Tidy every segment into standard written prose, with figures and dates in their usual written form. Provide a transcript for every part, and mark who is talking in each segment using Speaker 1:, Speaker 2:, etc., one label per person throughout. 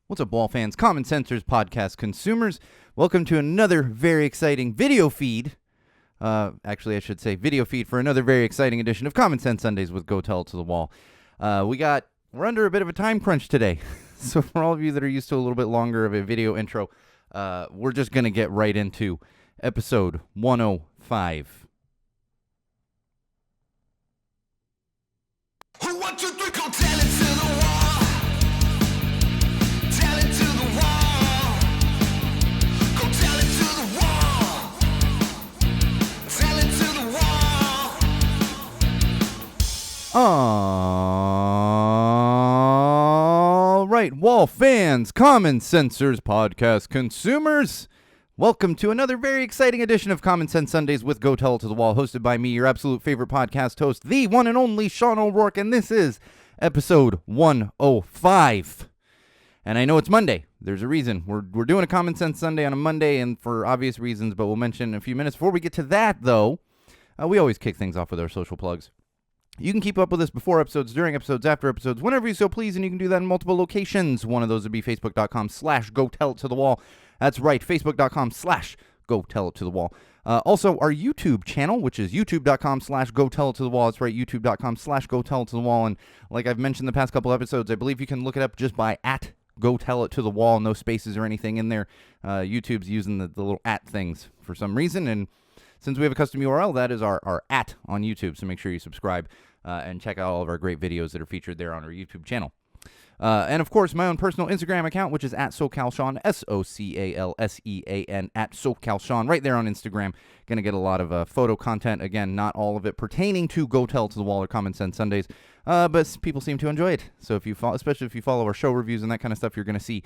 Speaker 1: What's up, Wall fans, Common Sensors podcast consumers? Welcome to another very exciting video feed. Actually, I should say video feed for another very exciting edition of Common Sense Sundays with Go Tell It to the Wall. We're under a bit of a time crunch today. So for all of you that are used to a little bit longer of a video intro, we're just going to get right into episode 105.
Speaker 2: Who, 1, 2, 3, go tell it to the wall. Tell it to the wall. Go tell it to the wall. Tell it to the wall.
Speaker 1: All right, Wall fans, Common Sensors podcast consumers. Welcome to another very exciting edition of Common Sense Sundays with Go Tell It to the Wall, hosted by me, your absolute favorite podcast host, the one and only Sean O'Rourke, and this is episode 105. And I know it's Monday. There's a reason. We're doing a Common Sense Sunday on a Monday, and for obvious reasons, but we'll mention in a few minutes. Before we get to that, though, we always kick things off with our social plugs. You can keep up with us before episodes, during episodes, after episodes, whenever you so please, and you can do that in multiple locations. One of those would be facebook.com/GoTellItToTheWall. That's right, facebook.com/GoTellItToTheWall. Also, our YouTube channel, which is youtube.com/GoTellItToTheWall. That's right, youtube.com/GoTellItToTheWall. And like I've mentioned the past couple episodes, I believe you can look it up just by @GoTellItToTheWall, no spaces or anything in there. YouTube's using the little @ things for some reason, and since we have a custom URL, that is our @ on YouTube, so make sure you subscribe and check out all of our great videos that are featured there on our YouTube channel. And, of course, my own personal Instagram account, which is @SoCalSean, SoCalSean, @SoCalSean, right there on Instagram. Going to get a lot of photo content. Again, not all of it pertaining to Go Tell to the Wall or Common Sense Sundays, but people seem to enjoy it. So if you especially if you follow our show reviews and that kind of stuff, you're going to see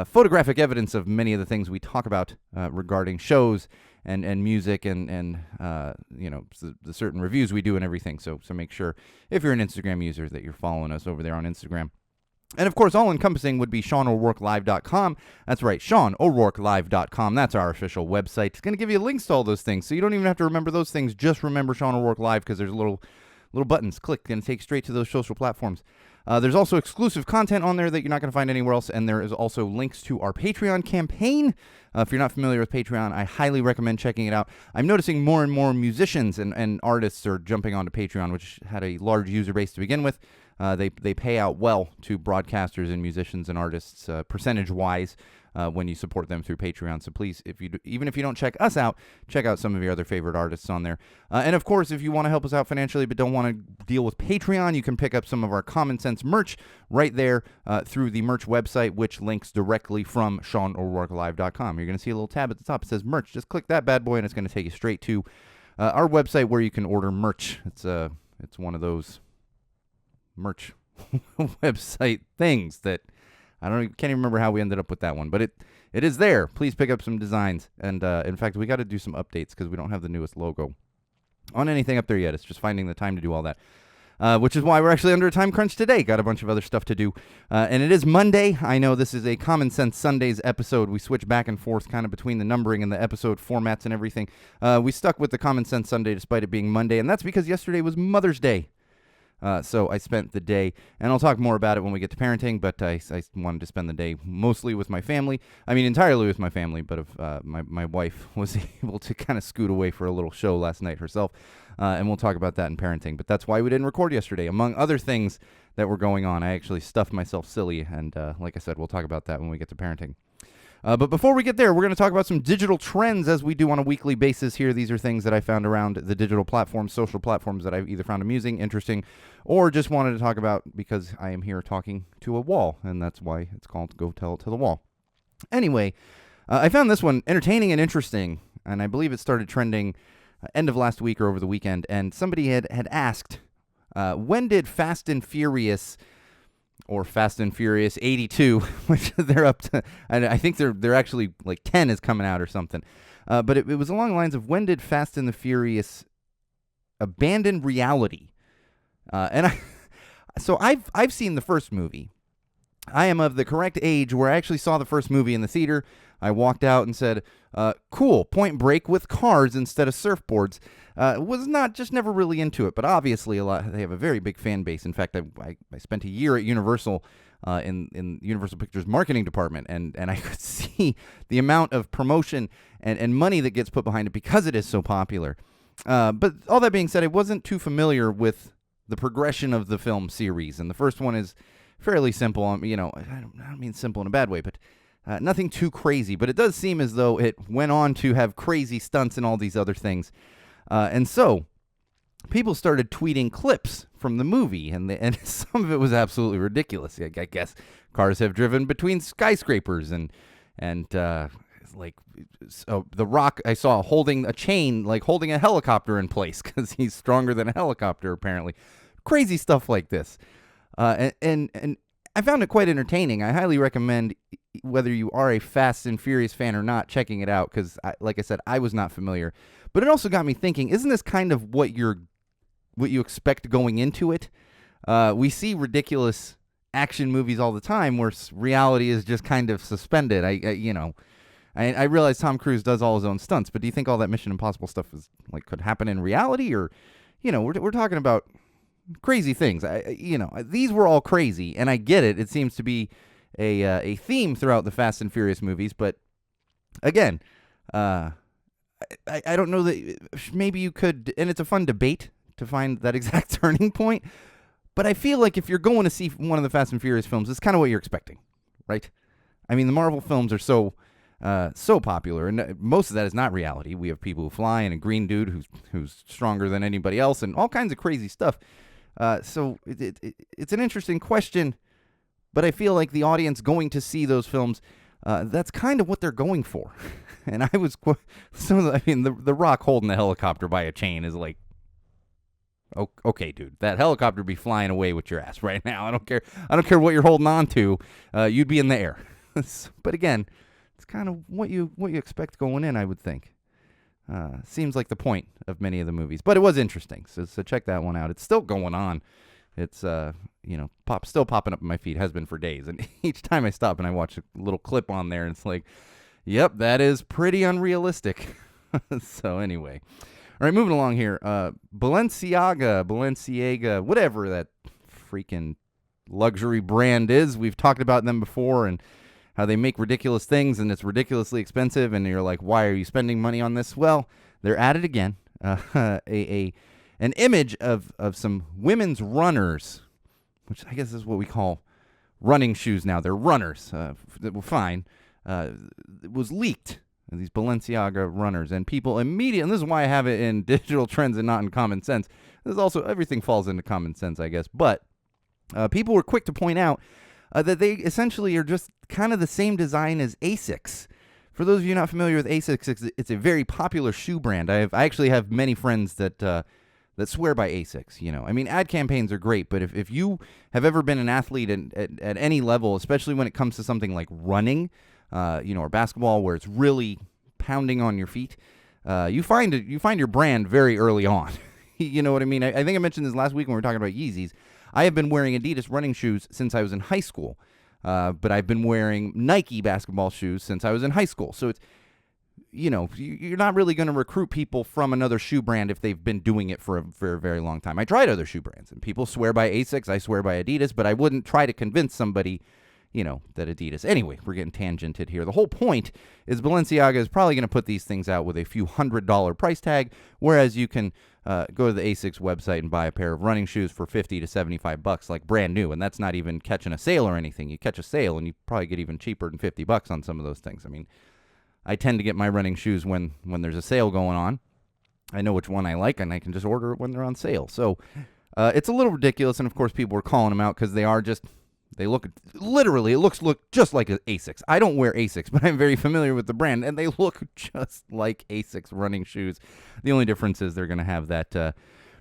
Speaker 1: photographic evidence of many of the things we talk about regarding shows and music and the certain reviews we do and everything. So make sure, if you're an Instagram user, that you're following us over there on Instagram. And, of course, all-encompassing would be SeanO'RourkeLive.com. That's right, SeanO'RourkeLive.com. That's our official website. It's going to give you links to all those things, so you don't even have to remember those things. Just remember Sean O'Rourke Live, because there's little buttons. Click, and take straight to those social platforms. There's also exclusive content on there that you're not going to find anywhere else, and there is also links to our Patreon campaign. If you're not familiar with Patreon, I highly recommend checking it out. I'm noticing more and more musicians and artists are jumping onto Patreon, which had a large user base to begin with. They pay out well to broadcasters and musicians and artists percentage-wise when you support them through Patreon. So please, even if you don't check us out, check out some of your other favorite artists on there. And of course, if you want to help us out financially but don't want to deal with Patreon, you can pick up some of our Common Sense merch right there through the merch website, which links directly from SeanO'RourkeLive.com. You're going to see a little tab at the top. It says merch. Just click that bad boy, and it's going to take you straight to our website where you can order merch. It's one of those merch website things that can't even remember how we ended up with that one, but it is there. Please pick up some designs, and in fact, we got to do some updates because we don't have the newest logo on anything up there yet. It's just finding the time to do all that, which is why we're actually under a time crunch today. Got a bunch of other stuff to do, and it is Monday. I know this is a Common Sense Sundays episode. We switch back and forth kind of between the numbering and the episode formats and everything. We stuck with the Common Sense Sunday despite it being Monday, and that's because yesterday was Mother's Day. So I spent the day, and I'll talk more about it when we get to parenting, but I wanted to spend the day mostly with my family. I mean, entirely with my family, but my wife was able to kind of scoot away for a little show last night herself, and we'll talk about that in parenting. But that's why we didn't record yesterday. Among other things that were going on, I actually stuffed myself silly, and like I said, we'll talk about that when we get to parenting. But before we get there, we're going to talk about some digital trends as we do on a weekly basis here. These are things that I found around the digital platforms, social platforms that I've either found amusing, interesting, or just wanted to talk about because I am here talking to a wall, and that's why it's called Go Tell It to the Wall. Anyway, I found this one entertaining and interesting, and I believe it started trending end of last week or over the weekend, and somebody had asked, when did Fast and Furious... or Fast and Furious 82, which they're up to, and I think they're actually like 10 is coming out or something. But it was along the lines of, when did Fast and the Furious abandon reality? So I've seen the first movie. I am of the correct age where I actually saw the first movie in the theater. I walked out and said, cool, Point Break with cars instead of surfboards. Was not, just never really into it, but obviously they have a very big fan base. In fact, I spent a year at Universal in Universal Pictures marketing department, and I could see the amount of promotion and money that gets put behind it because it is so popular. But all that being said, I wasn't too familiar with the progression of the film series, and the first one is fairly simple. I don't mean simple in a bad way, but nothing too crazy. But it does seem as though it went on to have crazy stunts and all these other things. And so people started tweeting clips from the movie, and some of it was absolutely ridiculous. I guess cars have driven between skyscrapers, and like The Rock, I saw holding a chain, like holding a helicopter in place because he's stronger than a helicopter, apparently. Crazy stuff like this. And I found it quite entertaining. I highly recommend, whether you are a Fast and Furious fan or not, checking it out because, like I said, I was not familiar. But it also got me thinking, isn't this kind of what you expect going into it? We see ridiculous action movies all the time where reality is just kind of suspended. I realize Tom Cruise does all his own stunts, but do you think all that Mission Impossible stuff is could happen in reality? Or, we're talking about crazy things. These were all crazy, and I get it. It seems to be a theme throughout the Fast and Furious movies, but again, I don't know that maybe you could, and it's a fun debate to find that exact turning point. But I feel like if you're going to see one of the Fast and Furious films, it's kind of what you're expecting, right? I mean, the Marvel films are so popular, and most of that is not reality. We have people who fly, and a green dude who's stronger than anybody else, and all kinds of crazy stuff. So it's an interesting question, but I feel like the audience going to see those films, that's kind of what they're going for. And I was the Rock holding the helicopter by a chain is like, okay, dude, that helicopter be flying away with your ass right now. I don't care what you're holding on to. You'd be in the air. But again, it's kind of what you expect going in, I would think. Seems like the point of many of the movies, but it was interesting. So check that one out. It's still going on. It's still popping up in my feed. Has been for days, and each time I stop and I watch a little clip on there, and it's like, yep, that is pretty unrealistic. So anyway. All right, moving along here. Balenciaga, whatever that freaking luxury brand is. We've talked about them before and how they make ridiculous things and it's ridiculously expensive. And you're like, why are you spending money on this? Well, they're at it again. An image of some women's runners, which I guess is what we call running shoes now. They're runners. Fine. It was leaked. These Balenciaga runners, and people immediately, and this is why I have it in digital trends and not in common sense. This is also, everything falls into common sense, I guess, but people were quick to point out that they essentially are just kind of the same design as Asics. For those of you not familiar with Asics, it's a very popular shoe brand. I actually have many friends that swear by Asics. I mean, ad campaigns are great, but if you have ever been an athlete at any level, especially when it comes to something like running, or basketball, where it's really pounding on your feet, you find your brand very early on. You know what I mean? I think I mentioned this last week when we were talking about Yeezys. I have been wearing Adidas running shoes since I was in high school, but I've been wearing Nike basketball shoes since I was in high school. So it's, you're not really going to recruit people from another shoe brand if they've been doing it for a very, very long time. I tried other shoe brands, and people swear by Asics. I swear by Adidas, but I wouldn't try to convince somebody that Adidas. Anyway, we're getting tangented here. The whole point is Balenciaga is probably going to put these things out with a few $100 price tag, whereas you can go to the Asics website and buy a pair of running shoes for $50 to $75, like brand new, and that's not even catching a sale or anything. You catch a sale, and you probably get even cheaper than $50 on some of those things. I mean, I tend to get my running shoes when there's a sale going on. I know which one I like, and I can just order it when they're on sale. So it's a little ridiculous, and of course people were calling them out because they look just like Asics. I don't wear Asics, but I'm very familiar with the brand, and they look just like Asics running shoes. The only difference is they're going to have that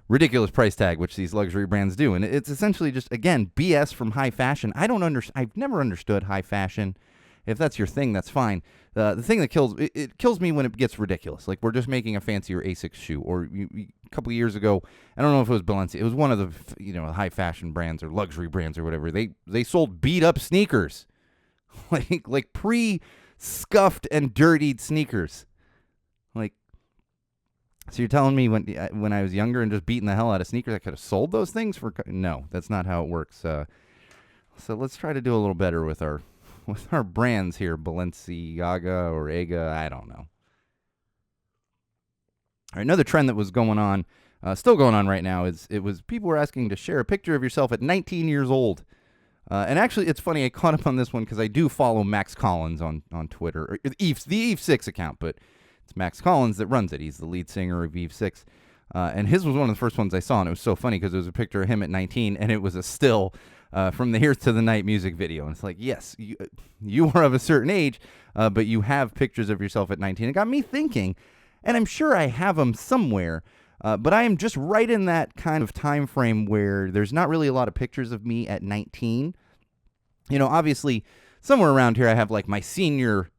Speaker 1: ridiculous price tag, which these luxury brands do, and it's essentially just, again, BS from high fashion. I've never understood high fashion. If that's your thing, that's fine. The thing that kills me when it gets ridiculous. Like, we're just making a fancier Asics shoe. Or a couple of years ago, I don't know if it was Balenciaga. It was one of the high fashion brands or luxury brands or whatever. They sold beat up sneakers, like pre-scuffed and dirtied sneakers. Like, so you're telling me when I was younger and just beating the hell out of sneakers, I could have sold those things for? No, that's not how it works. So let's try to do a little better with our brands here, Balenciaga or Ega, I don't know. All right, another trend that was going on, still going on right now, is people were asking to share a picture of yourself at 19 years old. And actually, it's funny, I caught up on this one because I do follow Max Collins on Twitter, or the Eve 6 account, but it's Max Collins that runs it. He's the lead singer of Eve 6. And his was one of the first ones I saw, and it was so funny because it was a picture of him at 19, and it was a still from the Here's to the Night music video. And it's like, yes, you are of a certain age, but you have pictures of yourself at 19. It got me thinking, and I'm sure I have them somewhere, but I am just right in that kind of time frame where there's not really a lot of pictures of me at 19. You know, obviously, somewhere around here I have like my senior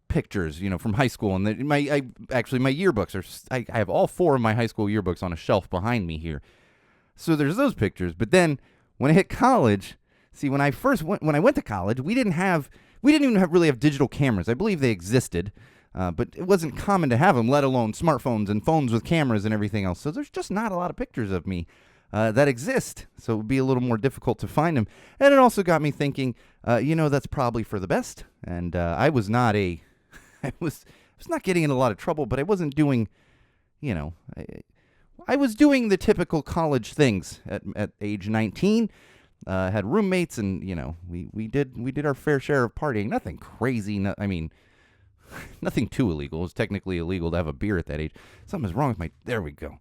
Speaker 1: pictures, from high school, and my yearbooks I have all 4 of my high school yearbooks on a shelf behind me here. So there's those pictures. But then when I hit college, see, when I went to college, we didn't even really have digital cameras. I believe they existed, but it wasn't common to have them, let alone smartphones and phones with cameras and everything else. So there's just not a lot of pictures of me that exist. So it would be a little more difficult to find them. And it also got me thinking, that's probably for the best. And I was not I was not getting in a lot of trouble, but I wasn't doing, I was doing the typical college things at age 19. Had roommates, and we did our fair share of partying. Nothing crazy. Nothing too illegal. It was technically illegal to have a beer at that age. Something's wrong with there we go.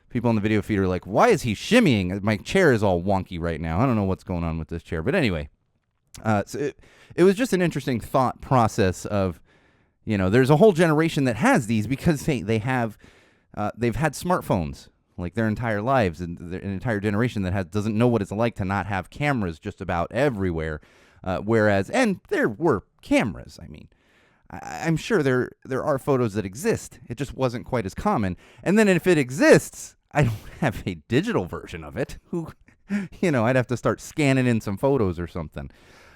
Speaker 1: People on the video feed are like, why is he shimmying? My chair is all wonky right now. I don't know what's going on with this chair. But anyway, so it was just an interesting thought process of, there's a whole generation that has these because they've had smartphones like their entire lives, and an entire generation that doesn't know what it's like to not have cameras just about everywhere. And there were cameras. I'm sure there are photos that exist. It just wasn't quite as common. And then if it exists, I don't have a digital version of it. I'd have to start scanning in some photos or something.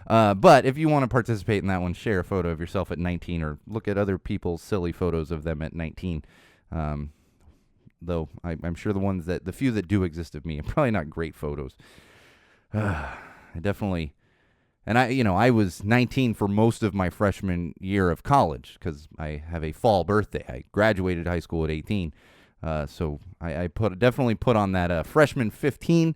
Speaker 1: But if you want to participate in that one, share a photo of yourself at 19, or look at other people's silly photos of them at 19. Though I'm sure the few that do exist of me are probably not great photos. I definitely, and I was 19 for most of my freshman year of college because I have a fall birthday. I graduated high school at 18. So I definitely put on that freshman 15.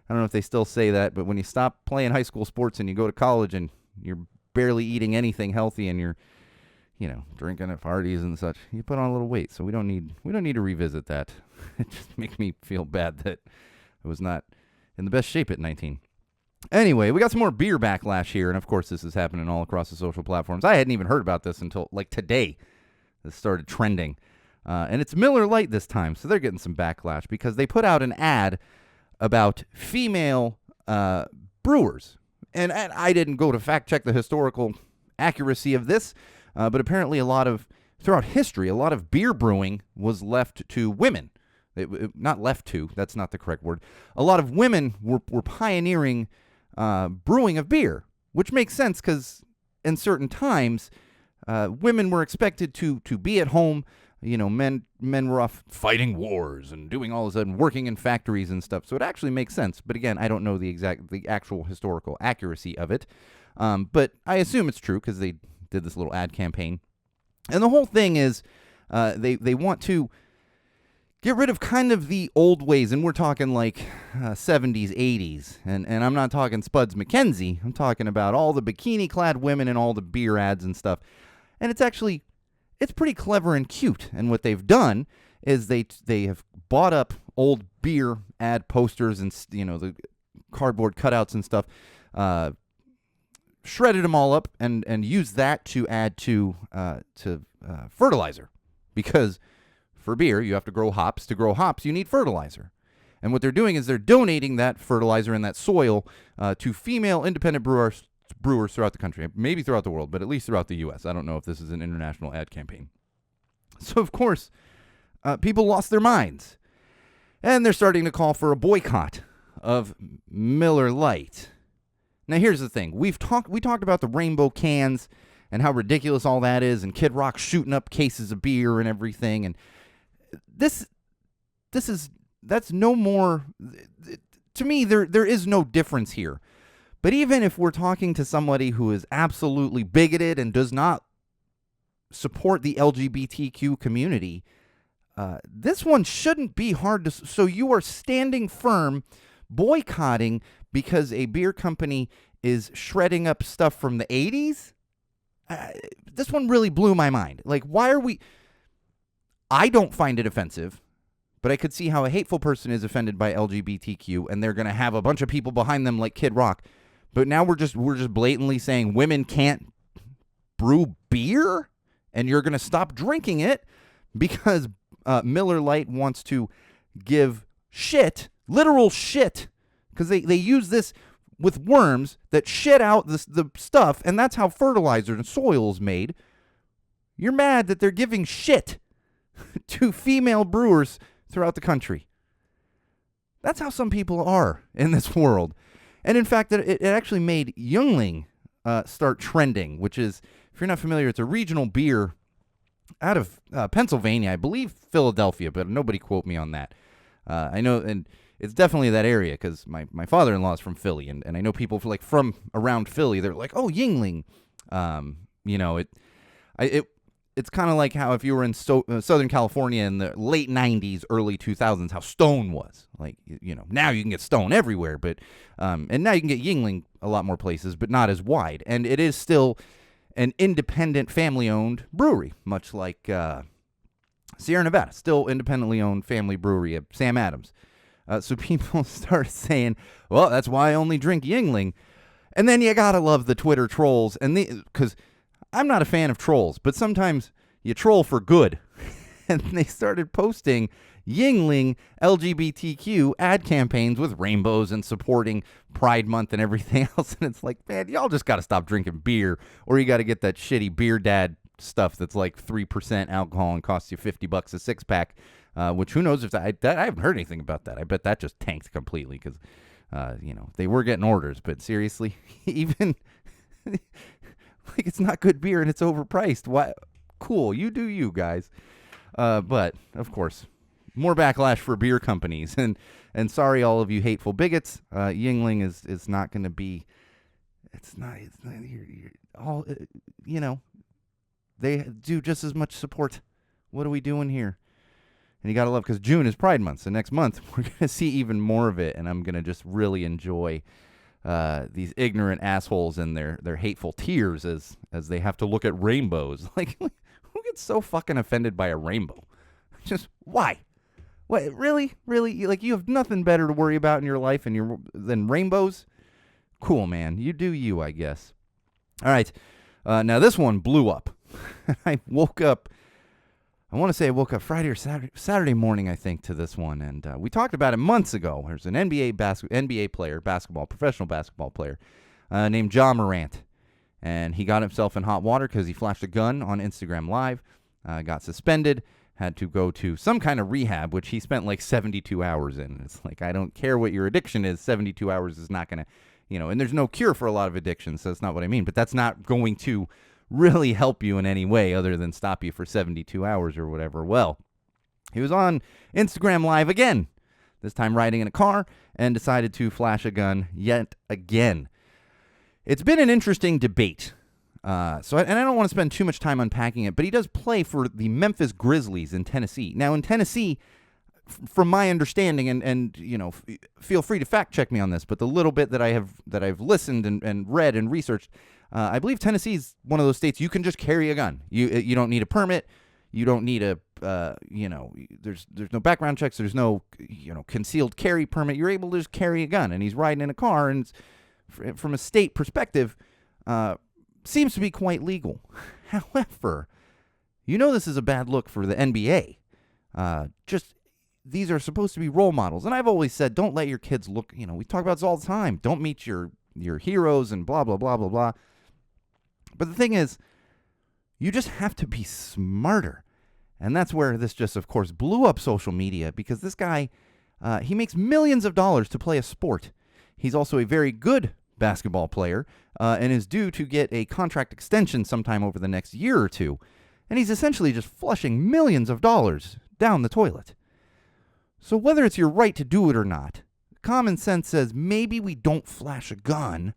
Speaker 1: I don't know if they still say that, but when you stop playing high school sports and you go to college and you're barely eating anything healthy and you're, drinking at parties and such, you put on a little weight. So we don't need to revisit that. It just makes me feel bad that I was not in the best shape at 19. Anyway, we got some more beer backlash here, and of course this is happening all across the social platforms. I hadn't even heard about this until like today. This started trending. And it's Miller Lite this time, so they're getting some backlash because they put out an ad about female brewers. And I didn't go to fact check the historical accuracy of this, but apparently throughout history, a lot of beer brewing was left to women. Not left to, that's not the correct word. A lot of women were pioneering brewing of beer, which makes sense because in certain times, women were expected to be at home. Men were off fighting wars and doing all this and working in factories and stuff. So it actually makes sense. But again, I don't know the actual historical accuracy of it. But I assume it's true because they did this little ad campaign. And the whole thing is they want to get rid of kind of the old ways. And we're talking like 70s, 80s. And I'm not talking Spuds McKenzie. I'm talking about all the bikini-clad women and all the beer ads and stuff. And it's pretty clever and cute. And what they've done is they have bought up old beer ad posters and, the cardboard cutouts and stuff, shredded them all up and used that to add to fertilizer. Because for beer, you have to grow hops. To grow hops, you need fertilizer. And what they're doing is they're donating that fertilizer and that soil to female independent brewers throughout the country, maybe throughout the world, but at least throughout the U.S. I don't know if this is an international ad campaign. So, of course, people lost their minds. And they're starting to call for a boycott of Miller Lite. Now, here's the thing. We talked about the rainbow cans and how ridiculous all that is, and Kid Rock shooting up cases of beer and everything. And that's no more, to me, there is no difference here But even if we're talking to somebody who is absolutely bigoted and does not support the LGBTQ community, this one shouldn't be hard to. So you are standing firm, boycotting because a beer company is shredding up stuff from the 80s? This one really blew my mind. Like, why are we... I don't find it offensive, but I could see how a hateful person is offended by LGBTQ, and they're going to have a bunch of people behind them like Kid Rock. But now we're just blatantly saying women can't brew beer, and you're going to stop drinking it because Miller Lite wants to give shit, literal shit, because they use this with worms that shit out the stuff, and that's how fertilizer and soil is made. You're mad that they're giving shit to female brewers throughout the country. That's how some people are in this world. And in fact, it actually made Yuengling start trending, which is, if you're not familiar, it's a regional beer out of Pennsylvania, I believe Philadelphia, but nobody quote me on that. I know, and it's definitely that area because my father-in-law is from Philly, and I know people from around Philly. They're like, oh, Yuengling. It's kind of like how if you were in Southern California in the late 90s, early 2000s, how Stone was. Like, now you can get Stone everywhere, but and now you can get Yuengling a lot more places, but not as wide. And it is still an independent, family-owned brewery, much like Sierra Nevada, still independently owned family brewery of Sam Adams. So people start saying, well, that's why I only drink Yuengling. And then you gotta love the Twitter trolls, and because I'm not a fan of trolls, but sometimes you troll for good. And they started posting Yuengling LGBTQ ad campaigns with rainbows and supporting Pride Month and everything else. And it's like, man, y'all just got to stop drinking beer, or you got to get that shitty Beer Dad stuff that's like 3% alcohol and costs you $50 a six-pack, which who knows if I haven't heard anything about that. I bet that just tanked completely because, they were getting orders. But seriously, even... like, it's not good beer and it's overpriced. Why? Cool, you do you, guys. But of course, more backlash for beer companies, and sorry, all of you hateful bigots. Yuengling is not going to be. It's not. You're all. They do just as much support. What are we doing here? And you gotta love, because June is Pride Month, so next month we're gonna see even more of it, and I'm gonna just really enjoy these ignorant assholes and their hateful tears as they have to look at rainbows. Like, who gets so fucking offended by a rainbow? Just why? What, really? Like, you have nothing better to worry about in your life than rainbows? Cool, man. You do you, I guess. All right. Now this one blew up. I woke up Friday or Saturday morning, I think, to this one, and we talked about it months ago. There's an NBA player, professional basketball player, named Ja Morant, and he got himself in hot water because he flashed a gun on Instagram Live, got suspended, had to go to some kind of rehab, which he spent like 72 hours in. It's like, I don't care what your addiction is, 72 hours is not going to, and there's no cure for a lot of addictions, so that's not what I mean, but that's not going to really help you in any way other than stop you for 72 hours or whatever. Well, he was on Instagram Live again, this time riding in a car, and decided to flash a gun yet again. It's been an interesting debate. I don't want to spend too much time unpacking it, but he does play for the Memphis Grizzlies in Tennessee. Now, in Tennessee, from my understanding, and feel free to fact check me on this, but the little bit that I've listened and read and researched, I believe Tennessee is one of those states you can just carry a gun. You don't need a permit. You don't need there's no background checks. There's no concealed carry permit. You're able to just carry a gun. And he's riding in a car, and it's, from a state perspective, seems to be quite legal. However, this is a bad look for the NBA. These are supposed to be role models, and I've always said, don't let your kids look. We talk about this all the time. Don't meet your heroes and blah blah blah blah blah. But the thing is, you just have to be smarter. And that's where this just, of course, blew up social media, because this guy, he makes millions of dollars to play a sport. He's also a very good basketball player and is due to get a contract extension sometime over the next year or two. And he's essentially just flushing millions of dollars down the toilet. So whether it's your right to do it or not, common sense says maybe we don't flash a gun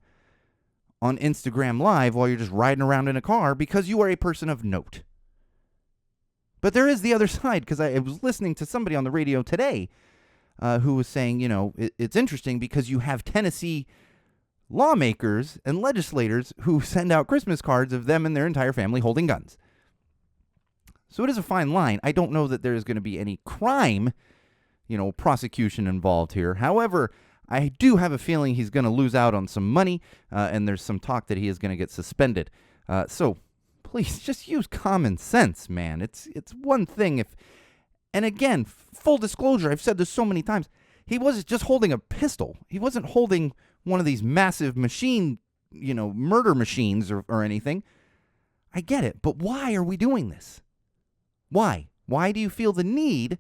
Speaker 1: on Instagram Live while you're just riding around in a car because you are a person of note. But there is the other side, because I was listening to somebody on the radio today who was saying, it's interesting because you have Tennessee lawmakers and legislators who send out Christmas cards of them and their entire family holding guns. So it is a fine line. I don't know that there is going to be any crime, prosecution involved here. However, I do have a feeling he's going to lose out on some money, and there's some talk that he is going to get suspended. So please just use common sense, man. It's one thing if, and again, full disclosure, I've said this so many times, he wasn't just holding a pistol. He wasn't holding one of these massive machine, murder machines or anything. I get it, but why are we doing this? Why? Why do you feel the need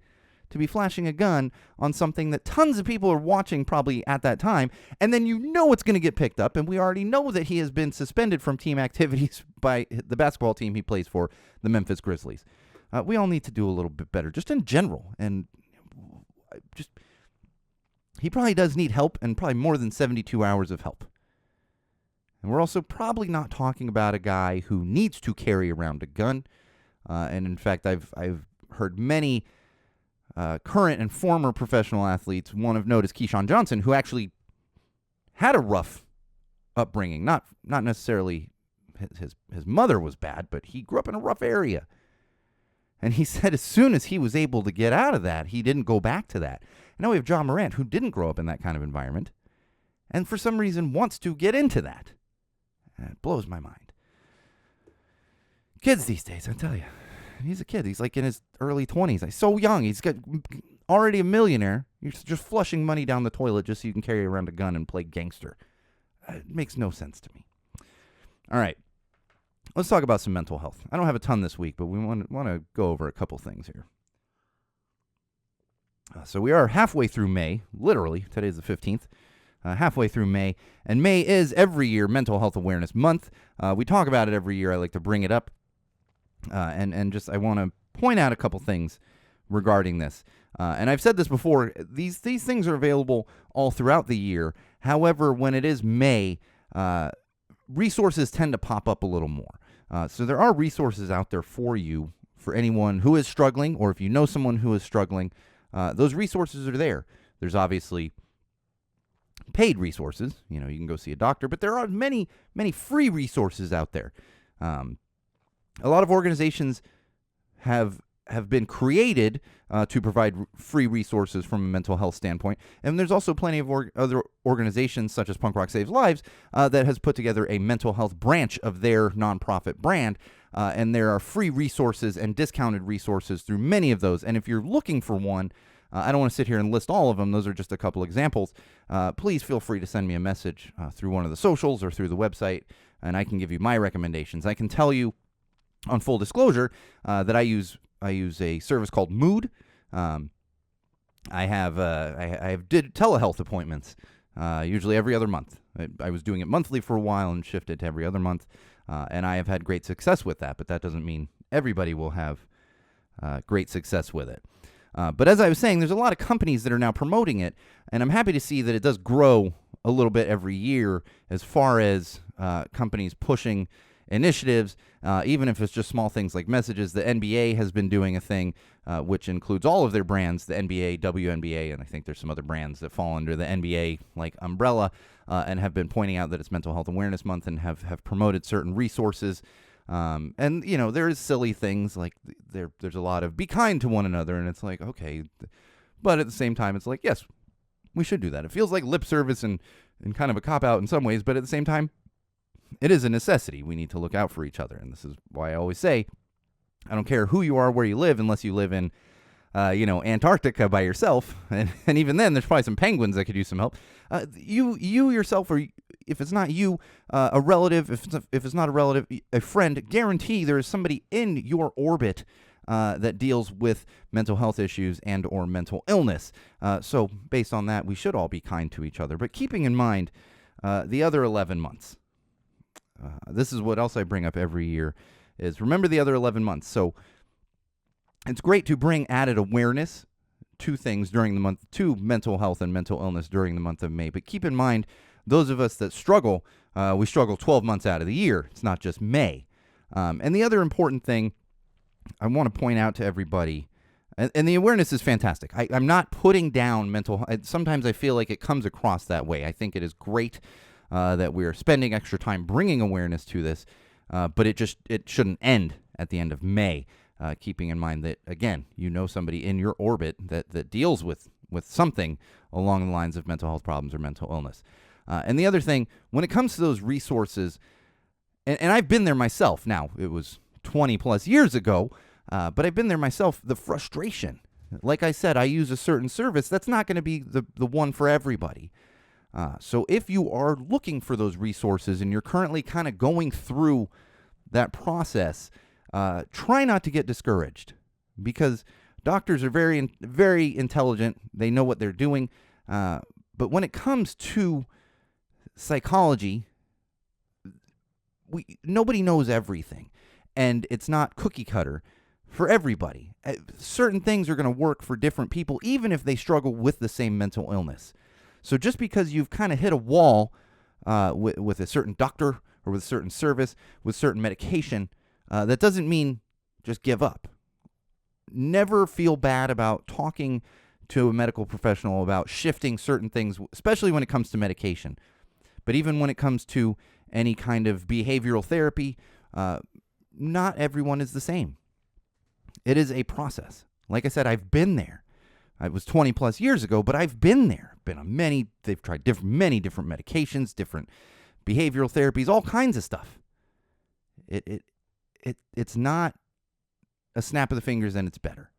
Speaker 1: to be flashing a gun on something that tons of people are watching probably at that time, and then it's going to get picked up, and we already know that he has been suspended from team activities by the basketball team he plays for, the Memphis Grizzlies. We all need to do a little bit better, just in general, and he probably does need help, and probably more than 72 hours of help. And we're also probably not talking about a guy who needs to carry around a gun, and in fact, I've heard many current and former professional athletes. One of note is Keyshawn Johnson, who actually had a rough upbringing. Not necessarily his mother was bad, but he grew up in a rough area. And he said as soon as he was able to get out of that, he didn't go back to that. And now we have John Morant, who didn't grow up in that kind of environment, and for some reason wants to get into that. And it blows my mind. Kids these days, I tell you. He's a kid. He's like in his early 20s. He's so young. He's already a millionaire. You're just flushing money down the toilet just so you can carry around a gun and play gangster. It makes no sense to me. All right. Let's talk about some mental health. I don't have a ton this week, but we want to go over a couple things here. So we are halfway through May. Literally, today's the 15th. Halfway through May. And May is every year Mental Health Awareness Month. We talk about it every year. I like to bring it up. And just I want to point out a couple things regarding this. And I've said this before. These things are available all throughout the year. However, when it is May, resources tend to pop up a little more. So there are resources out there for you, for anyone who is struggling, or if you know someone who is struggling. Those resources are there. There's obviously paid resources. You can go see a doctor, but there are many, many free resources out there. A lot of organizations have been created to provide free resources from a mental health standpoint. And there's also plenty of other organizations, such as Punk Rock Saves Lives, that has put together a mental health branch of their nonprofit brand. And there are free resources and discounted resources through many of those. And if you're looking for one, I don't want to sit here and list all of them. Those are just a couple examples. Please feel free to send me a message through one of the socials or through the website, and I can give you my recommendations. I can tell you, on full disclosure, that I use a service called Mood. I have did telehealth appointments usually every other month. I was doing it monthly for a while and shifted to every other month, and I have had great success with that. But that doesn't mean everybody will have great success with it. But as I was saying, there's a lot of companies that are now promoting it, and I'm happy to see that it does grow a little bit every year as far as companies pushing initiatives, even if it's just small things like messages. The NBA has been doing a thing which includes all of their brands, the NBA, WNBA, and I think there's some other brands that fall under the NBA like umbrella, and have been pointing out that it's Mental Health Awareness Month and have promoted certain resources. And there's silly things like there's a lot of be kind to one another, and it's like, okay, but at the same time, it's like, yes, we should do that. It feels like lip service and kind of a cop-out in some ways, but at the same time, it is a necessity. We need to look out for each other. And this is why I always say, I don't care who you are, where you live, unless you live in, Antarctica by yourself. And even then, there's probably some penguins that could use some help. You yourself, or if it's not you, a relative, if it's not a relative, a friend, guarantee there is somebody in your orbit that deals with mental health issues and or mental illness. So based on that, we should all be kind to each other. But keeping in mind the other 11 months. This is what else I bring up every year is remember the other 11 months. So it's great to bring added awareness to things during the month, to mental health and mental illness during the month of May. But keep in mind those of us that struggle, we struggle 12 months out of the year. It's not just May. And the other important thing I want to point out to everybody, and the awareness is fantastic. I'm not putting down mental health. Sometimes I feel like it comes across that way. I think it is great that we're spending extra time bringing awareness to this, but it shouldn't end at the end of May, keeping in mind that, again, somebody in your orbit that deals with something along the lines of mental health problems or mental illness. And the other thing, when it comes to those resources, and I've been there myself. Now, it was 20 plus years ago, but I've been there myself. The frustration, like I said, I use a certain service. That's not going to be the one for everybody. So if you are looking for those resources and you're currently kind of going through that process, try not to get discouraged, because doctors are very, very intelligent. They know what they're doing. But when it comes to psychology, nobody knows everything, and it's not cookie cutter for everybody. Certain things are going to work for different people, even if they struggle with the same mental illness. So just because you've kind of hit a wall with a certain doctor or with a certain service, with certain medication, that doesn't mean just give up. Never feel bad about talking to a medical professional about shifting certain things, especially when it comes to medication. But even when it comes to any kind of behavioral therapy, not everyone is the same. It is a process. Like I said, I've been there. It was 20 plus years ago, but I've been there. Been on they've tried many different medications, different behavioral therapies, all kinds of stuff. It's not a snap of the fingers and it's better.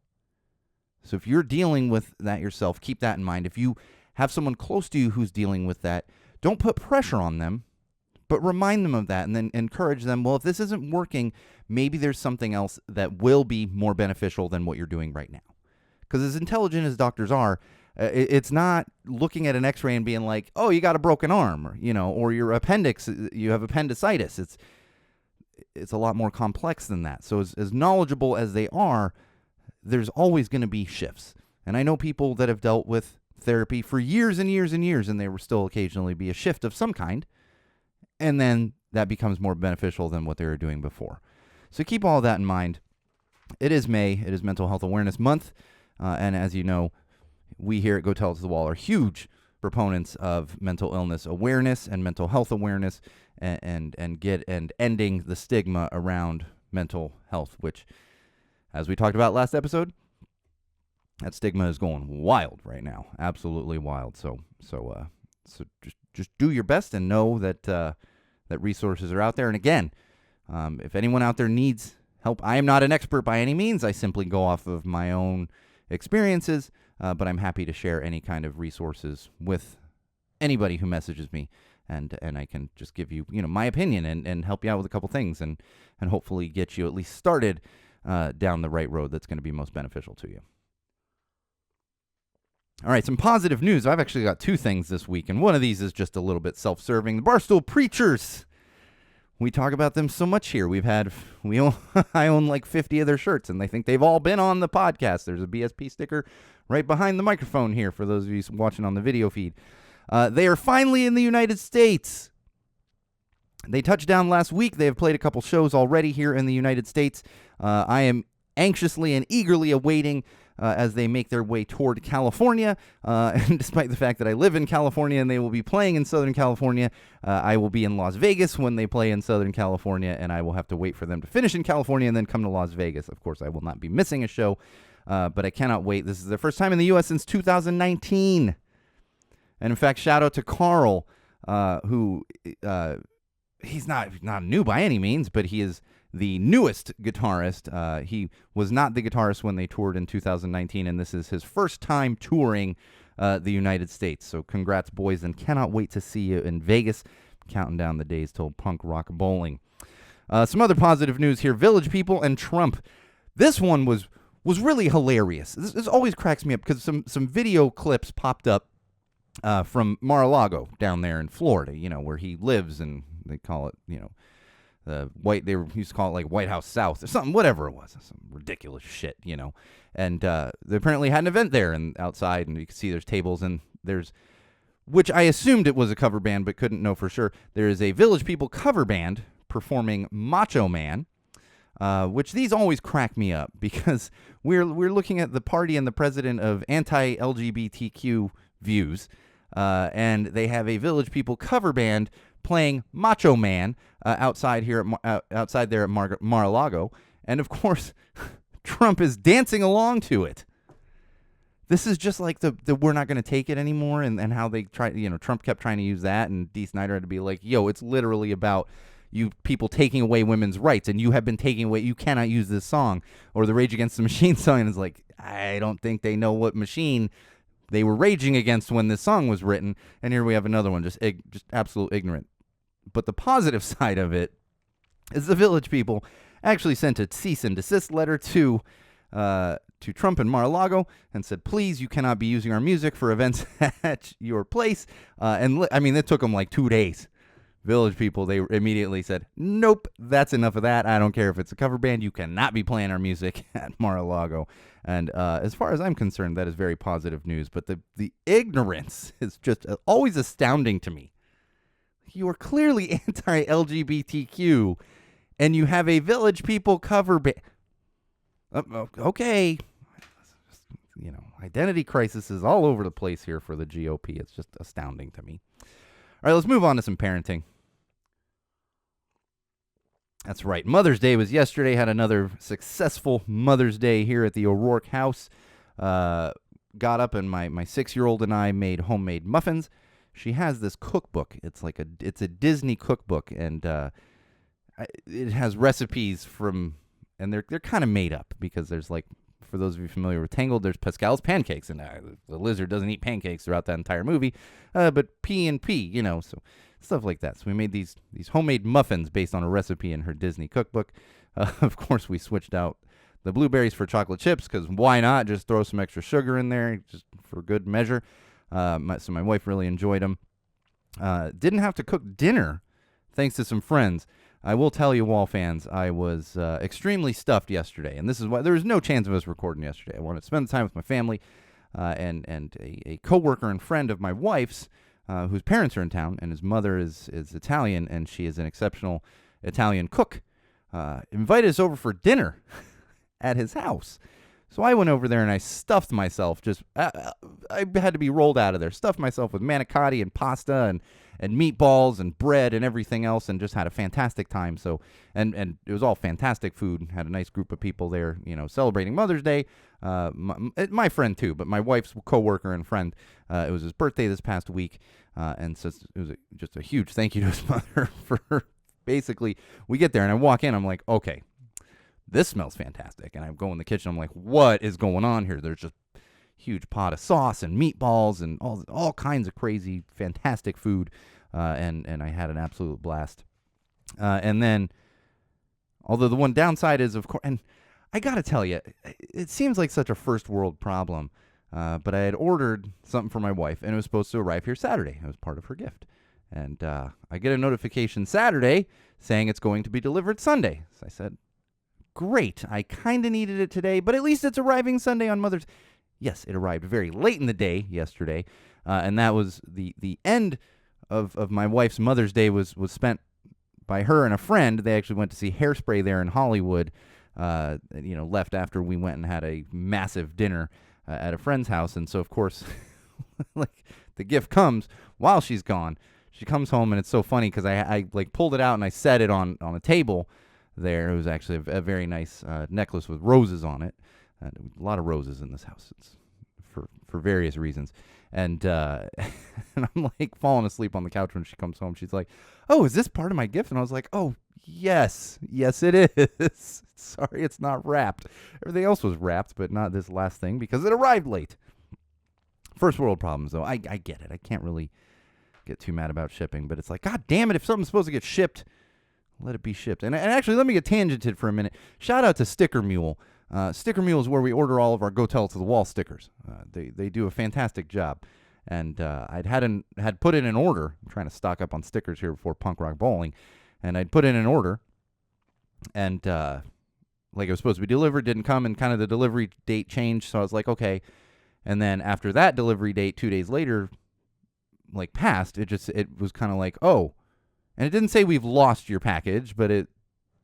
Speaker 1: So if you're dealing with that yourself, keep that in mind. If you have someone close to you who's dealing with that, don't put pressure on them, but remind them of that and then encourage them. Well, if this isn't working, maybe there's something else that will be more beneficial than what you're doing right now. Because as intelligent as doctors are, it's not looking at an x-ray and being like, oh, you got a broken arm, or your appendix, you have appendicitis. It's a lot more complex than that. So as knowledgeable as they are, there's always going to be shifts. And I know people that have dealt with therapy for years and years and years, and there will still occasionally be a shift of some kind. And then that becomes more beneficial than what they were doing before. So keep all that in mind. It is May. It is Mental Health Awareness Month. And as you know, we here at Go Tell It to the Wall are huge proponents of mental illness awareness and mental health awareness and ending the stigma around mental health, which, as we talked about last episode, that stigma is going wild right now. Absolutely wild. So just do your best and know that that resources are out there. And again, if anyone out there needs help, I am not an expert by any means. I simply go off of my own experiences, but I'm happy to share any kind of resources with anybody who messages me, and I can just give you, my opinion and help you out with a couple things and hopefully get you at least started down the right road that's going to be most beneficial to you. All right, some positive news. I've actually got two things this week, and one of these is just a little bit self-serving. The Barstool Preachers. We talk about them so much here. I own like 50 of their shirts, and I think they've all been on the podcast. There's a BSP sticker right behind the microphone here for those of you watching on the video feed. They are finally in the United States. They touched down last week. They have played a couple shows already here in the United States. I am anxiously and eagerly awaiting as they make their way toward California. And despite the fact that I live in California and they will be playing in Southern California, I will be in Las Vegas when they play in Southern California, and I will have to wait for them to finish in California and then come to Las Vegas. Of course, I will not be missing a show, but I cannot wait. This is their first time in the U.S. since 2019. And in fact, shout out to Carl, who he's not new by any means, but he is the newest guitarist. He was not the guitarist when they toured in 2019, and this is his first time touring the United States. So congrats, boys, and cannot wait to see you in Vegas. Counting down the days till punk rock bowling. Some other positive news here. Village People and Trump. This one was really hilarious. This always cracks me up because some video clips popped up from Mar-a-Lago down there in Florida, where he lives, and they call it, they used to call it like White House South or something, whatever it was, some ridiculous shit, and they apparently had an event there and outside, and you can see there's tables, and there's which I assumed it was a cover band but couldn't know for sure. There is a Village People cover band performing Macho Man, which these always crack me up because we're looking at the party and the president of anti-LGBTQ views, and they have a Village People cover band playing Macho Man outside there at Mar-a-Lago, and of course Trump is dancing along to it. This is just like the we're not going to take it anymore, and how they try, Trump kept trying to use that, and Dee Snider had to be like, yo, it's literally about you people taking away women's rights, and you have been taking away, you cannot use this song. Or the Rage Against the Machine song is like, I don't think they know what machine they were raging against when this song was written. And here we have another one, just absolute ignorant. But the positive side of it is the Village People actually sent a cease and desist letter to Trump in Mar-a-Lago and said, please, you cannot be using our music for events at your place. It took them like 2 days. Village People, they immediately said, nope, that's enough of that. I don't care if it's a cover band. You cannot be playing our music at Mar-a-Lago. And as far as I'm concerned, that is very positive news. But the ignorance is just always astounding to me. You are clearly anti-LGBTQ, and you have a Village People cover band. Okay. Identity crisis is all over the place here for the GOP. It's just astounding to me. All right, let's move on to some parenting. That's right. Mother's Day was yesterday. Had another successful Mother's Day here at the O'Rourke house. Got up and my 6-year-old and I made homemade muffins. She has this cookbook. It's a Disney cookbook, and it has recipes from, and they're kind of made up because there's for those of you familiar with Tangled, there's Pascal's pancakes, and the lizard doesn't eat pancakes throughout that entire movie, but P&P, so stuff like that. So we made these homemade muffins based on a recipe in her Disney cookbook. Of course, we switched out the blueberries for chocolate chips because why not? Just throw some extra sugar in there just for good measure. So my wife really enjoyed them. Didn't have to cook dinner thanks to some friends. I will tell you, Wall fans, I was extremely stuffed yesterday, and this is why there was no chance of us recording yesterday. I wanted to spend time with my family, and a coworker and friend of my wife's, whose parents are in town, and his mother is Italian, and she is an exceptional Italian cook, invited us over for dinner at his house. So I went over there and I stuffed myself. I had to be rolled out of there. Stuffed myself with manicotti and pasta and meatballs and bread and everything else, and just had a fantastic time. So and it was all fantastic food. Had a nice group of people there, celebrating Mother's Day. My friend too, but my wife's coworker and friend. It was his birthday this past week, and so it was just a huge thank you to his mother for basically. We get there and I walk in. I'm like, okay, this smells fantastic. And I go in the kitchen. I'm like, what is going on here? There's just huge pot of sauce and meatballs and all kinds of crazy, fantastic food. And I had an absolute blast. And then, although the one downside is, of course, and I got to tell you, it seems like such a first world problem. But I had ordered something for my wife, and it was supposed to arrive here Saturday. It was part of her gift. And I get a notification Saturday saying it's going to be delivered Sunday. So I said, great. I kind of needed it today, but at least it's arriving Sunday on Mother's. Yes, it arrived very late in the day yesterday, and that was the end of my wife's Mother's Day was spent by her and a friend. They actually went to see Hairspray there in Hollywood, left after we went and had a massive dinner at a friend's house. And so, of course, the gift comes while she's gone. She comes home, and it's so funny because I pulled it out and I set it on a table there. It was actually a very nice necklace with roses on it. A lot of roses in this house. It's for various reasons. And and I'm falling asleep on the couch when she comes home. She's like, oh, is this part of my gift? And I was like, oh, yes, it is. Sorry, it's not wrapped. Everything else was wrapped, but not this last thing because it arrived late. First world problems, though. I get it. I can't really get too mad about shipping, but it's like, God damn it, if something's supposed to get shipped, let it be shipped. And actually, let me get tangented for a minute. Shout out to Sticker Mule. Sticker Mule is where we order all of our Go Tell It to the Wall stickers. They do a fantastic job. And I'd had put in an order. I'm trying to stock up on stickers here before Punk Rock Bowling. And I'd put in an order. And it was supposed to be delivered, didn't come, and kind of the delivery date changed. So I was like, okay. And then after that delivery date, 2 days later, like passed. It was kind of like, oh, and it didn't say we've lost your package, but it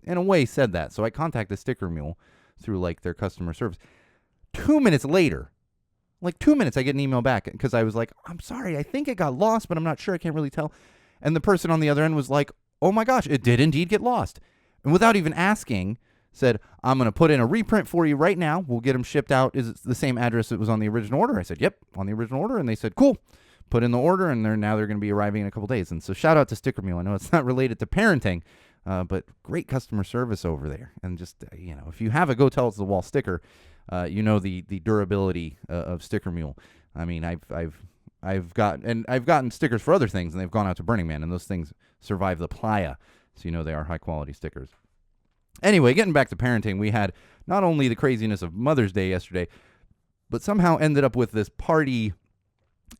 Speaker 1: in a way said that. So I contacted Sticker Mule through like their customer service. 2 minutes later, like 2 minutes, I get an email back because I was like, I'm sorry, I think it got lost, but I'm not sure. I can't really tell. And the person on the other end was like, oh my gosh, it did indeed get lost. And without even asking, said, I'm going to put in a reprint for you right now. We'll get them shipped out. Is it the same address that was on the original order? I said, yep, on the original order. And they said, cool. Put in the order, and they're going to be arriving in a couple days. And so shout out to Sticker Mule. I know it's not related to parenting, but great customer service over there. And just, if you have a Go Tell It's the Wall sticker, the durability of Sticker Mule. I mean, I've gotten stickers for other things, and they've gone out to Burning Man, and those things survive the playa. So they are high quality stickers. Anyway, getting back to parenting, we had not only the craziness of Mother's Day yesterday, but somehow ended up with this party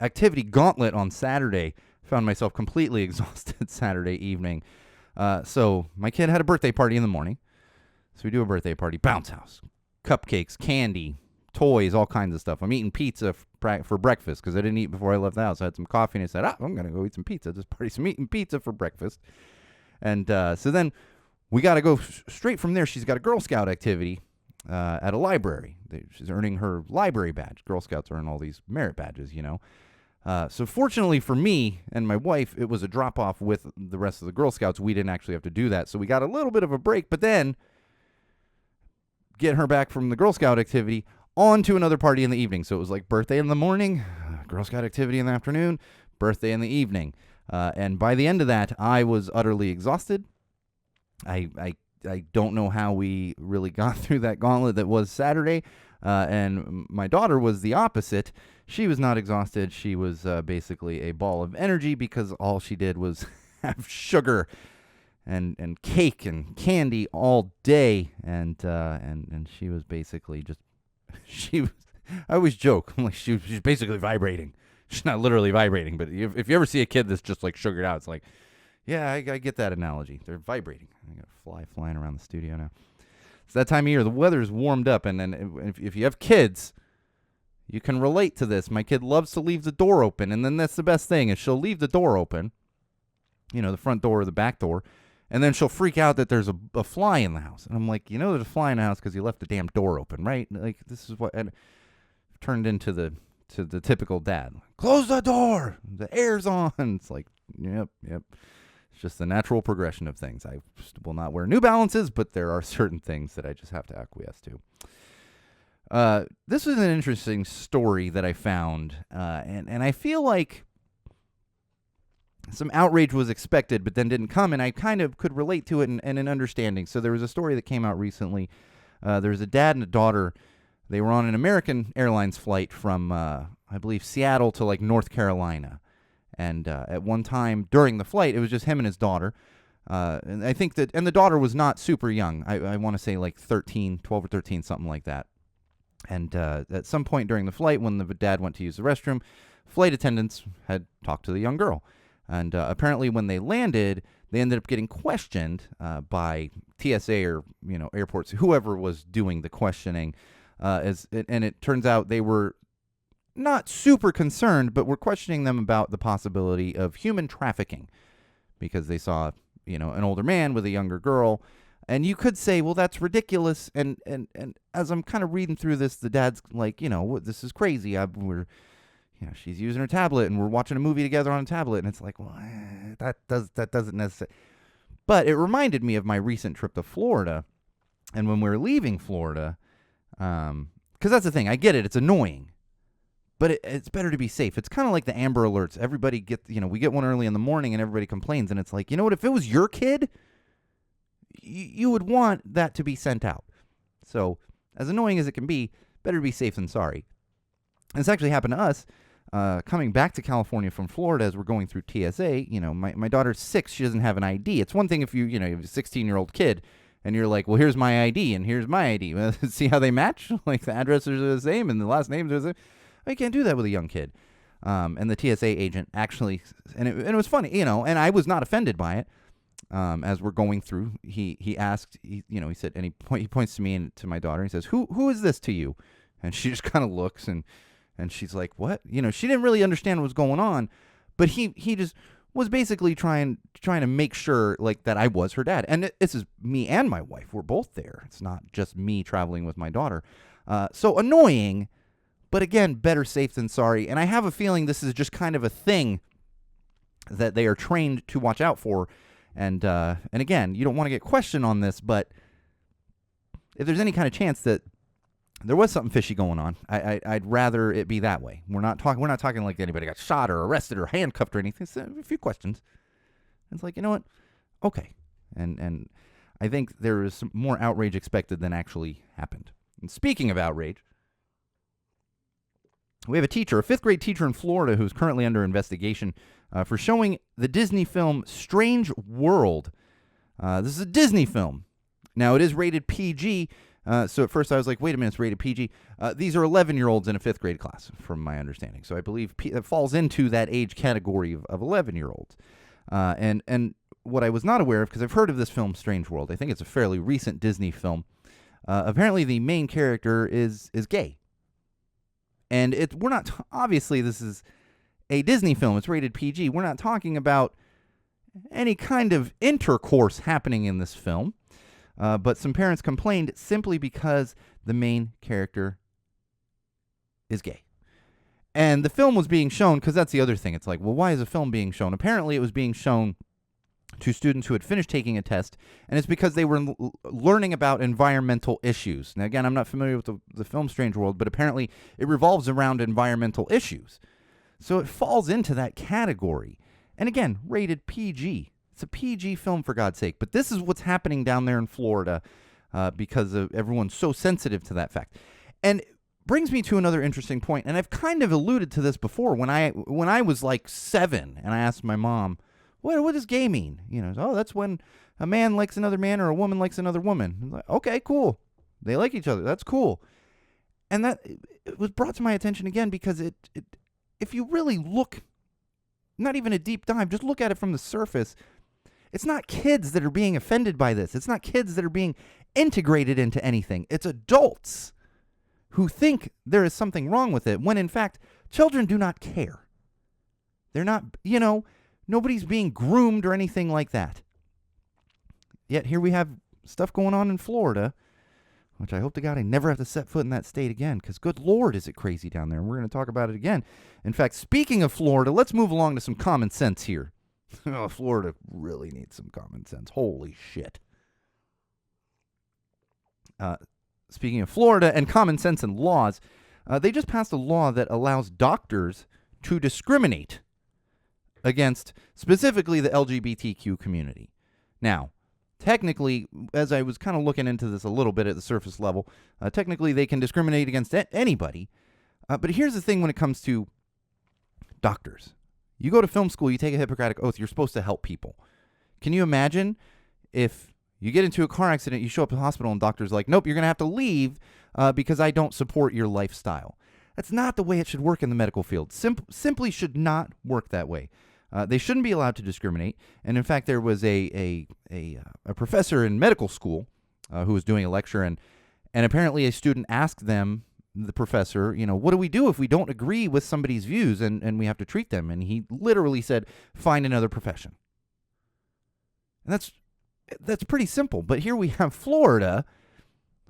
Speaker 1: activity gauntlet on Saturday. Found myself completely exhausted Saturday evening. So my kid had a birthday party in the morning. So we do a birthday party, bounce house, cupcakes, candy, toys, all kinds of stuff. I'm eating pizza for breakfast because I didn't eat before I left the house. I had some coffee and I said, I'm going to go eat some pizza. This party's some eating pizza for breakfast. And so then we got to go straight from there. She's got a Girl Scout activity at a library. She's earning her library badge. Girl Scouts earn all these merit badges, So fortunately for me and my wife, it was a drop-off with the rest of the Girl Scouts. We didn't actually have to do that. So we got a little bit of a break, but then get her back from the Girl Scout activity on to another party in the evening. So it was like birthday in the morning, Girl Scout activity in the afternoon, birthday in the evening. And by the end of that, I was utterly exhausted. I don't know how we really got through that gauntlet that was Saturday. And my daughter was the opposite. She was not exhausted. She was basically a ball of energy because all she did was have sugar and cake and candy all day. And she was basically just, I always joke, I'm like, she's basically vibrating. She's not literally vibrating, but if you ever see a kid that's just like sugared out, it's like, yeah, I get that analogy. They're vibrating. I got a fly flying around the studio now. It's that time of year. The weather's warmed up, and then if you have kids, you can relate to this. My kid loves to leave the door open, and then that's the best thing is she'll leave the door open, the front door or the back door, and then she'll freak out that there's a fly in the house. And I'm like, there's a fly in the house because you left the damn door open, right? Like, this is what and turned into the typical dad. Close the door. The air's on. It's like, yep. It's just the natural progression of things. I will not wear New Balances, but there are certain things that I just have to acquiesce to. This was an interesting story that I found, and I feel like some outrage was expected, but then didn't come, and I kind of could relate to it and an understanding. So there was a story that came out recently. There was a dad and a daughter. They were on an American Airlines flight from, I believe, Seattle to like North Carolina. And at one time during the flight, it was just him and his daughter. And I think and the daughter was not super young. I want to say like 12 or 13, something like that. And at some point during the flight, when the dad went to use the restroom, flight attendants had talked to the young girl. And apparently when they landed, they ended up getting questioned by TSA or, airports, whoever was doing the questioning. And it turns out they were not super concerned, but were questioning them about the possibility of human trafficking because they saw, an older man with a younger girl. And you could say, well, that's ridiculous. And as I'm kind of reading through this, the dad's like, this is crazy. She's using her tablet and we're watching a movie together on a tablet. And it's like, well, that doesn't necessarily. But it reminded me of my recent trip to Florida. And when we were leaving Florida, because that's the thing. I get it. It's annoying. But it's better to be safe. It's kind of like the Amber Alerts. Everybody we get one early in the morning and everybody complains. And it's like, you know what? If it was your kid, you would want that to be sent out. So as annoying as it can be, better to be safe than sorry. This actually happened to us coming back to California from Florida as we're going through TSA. My daughter's 6. She doesn't have an ID. It's one thing if you have a 16-year-old kid and you're like, well, here's my ID and here's my ID. Well, see how they match? Like the addresses are the same and the last names are the same. I can't do that with a young kid. And the TSA agent actually, and it was funny, and I was not offended by it. As we're going through, he asked, he said, and he points to me and to my daughter. And he says, who is this to you? And she just kind of looks and she's like, what? She didn't really understand what was going on, But he just was basically trying to make sure like that I was her dad. And this is me and my wife. We're both there. It's not just me traveling with my daughter. So annoying, but again, better safe than sorry. And I have a feeling this is just kind of a thing that they are trained to watch out for. And again, you don't want to get questioned on this, but if there's any kind of chance that there was something fishy going on, I'd rather it be that way. We're not talking like anybody got shot or arrested or handcuffed or anything. It's a few questions. It's like, you know what? Okay. And I think there is some more outrage expected than actually happened. And speaking of outrage, we have a 5th grade teacher in Florida who's currently under investigation for showing the Disney film Strange World. This is a Disney film. Now, it is rated PG, so at first I was like, wait a minute, it's rated PG. These are 11-year-olds in a 5th grade class, from my understanding. So I believe it falls into that age category of 11-year-olds. And what I was not aware of, because I've heard of this film Strange World, I think it's a fairly recent Disney film. Apparently the main character is gay. And we're not, obviously this is a Disney film, it's rated PG. We're not talking about any kind of intercourse happening in this film. But some parents complained simply because the main character is gay. And the film was being shown, because that's the other thing. It's like, well, why is a film being shown? Apparently it was being shown to students who had finished taking a test, and it's because they were learning about environmental issues. Now, again, I'm not familiar with the film Strange World, but apparently it revolves around environmental issues. So it falls into that category. And again, rated PG. It's a PG film, for God's sake. But this is what's happening down there in Florida because everyone's so sensitive to that fact. And brings me to another interesting point. And I've kind of alluded to this before when I was like 7 and I asked my mom, what does gay mean? You know, oh, that's when a man likes another man or a woman likes another woman. I'm like, okay, cool. They like each other. That's cool. And that it was brought to my attention again because if you really look, not even a deep dive, just look at it from the surface, it's not kids that are being offended by this. It's not kids that are being integrated into anything. It's adults who think there is something wrong with it when, in fact, children do not care. They're not, nobody's being groomed or anything like that. Yet here we have stuff going on in Florida, which I hope to God I never have to set foot in that state again, because good Lord, is it crazy down there. And we're going to talk about it again. In fact, speaking of Florida, let's move along to some common sense here. Oh, Florida really needs some common sense. Holy shit. Speaking of Florida and common sense and laws, they just passed a law that allows doctors to discriminate against specifically the LGBTQ community. Now, technically, as I was kind of looking into this a little bit at the surface level, technically they can discriminate against anybody. But here's the thing when it comes to doctors. You go to film school, you take a Hippocratic oath, you're supposed to help people. Can you imagine if you get into a car accident, you show up at the hospital, and the doctor's like, nope, you're going to have to leave because I don't support your lifestyle. That's not the way it should work in the medical field. Simply should not work that way. They shouldn't be allowed to discriminate. And in fact, there was a professor in medical school who was doing a lecture, and apparently a student asked the professor, what do we do if we don't agree with somebody's views and we have to treat them? And he literally said, find another profession. And that's pretty simple. But here we have Florida,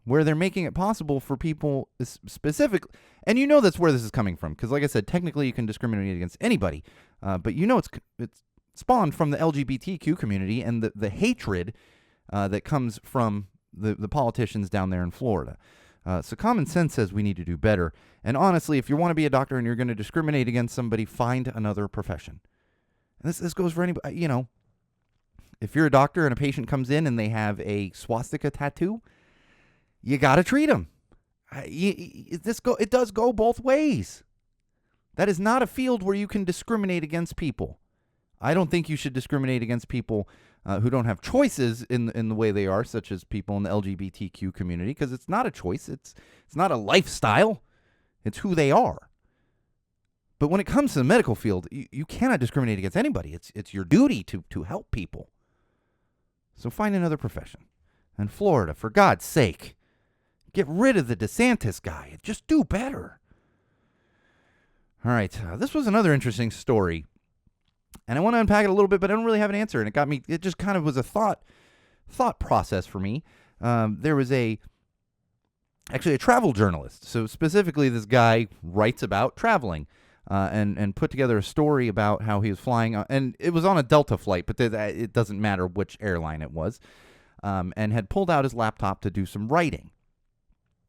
Speaker 1: where they're making it possible for people specifically, and that's where this is coming from, because like I said, technically you can discriminate against anybody, but it's spawned from the LGBTQ community and the hatred that comes from the politicians down there in Florida. So common sense says we need to do better. And honestly, if you want to be a doctor and you're going to discriminate against somebody, find another profession. And this goes for anybody, if you're a doctor and a patient comes in and they have a swastika tattoo, you got to treat them. It does go both ways. That is not a field where you can discriminate against people. I don't think you should discriminate against people who don't have choices in the way they are, such as people in the LGBTQ community, because it's not a choice. It's not a lifestyle. It's who they are. But when it comes to the medical field, you cannot discriminate against anybody. It's your duty to help people. So find another profession. And Florida, for God's sake, get rid of the DeSantis guy. Just do better. All right, this was another interesting story. And I want to unpack it a little bit, but I don't really have an answer. And it just kind of was a thought process for me. There was actually a travel journalist. So specifically, this guy writes about traveling and put together a story about how he was flying. And it was on a Delta flight, but it doesn't matter which airline it was. And had pulled out his laptop to do some writing.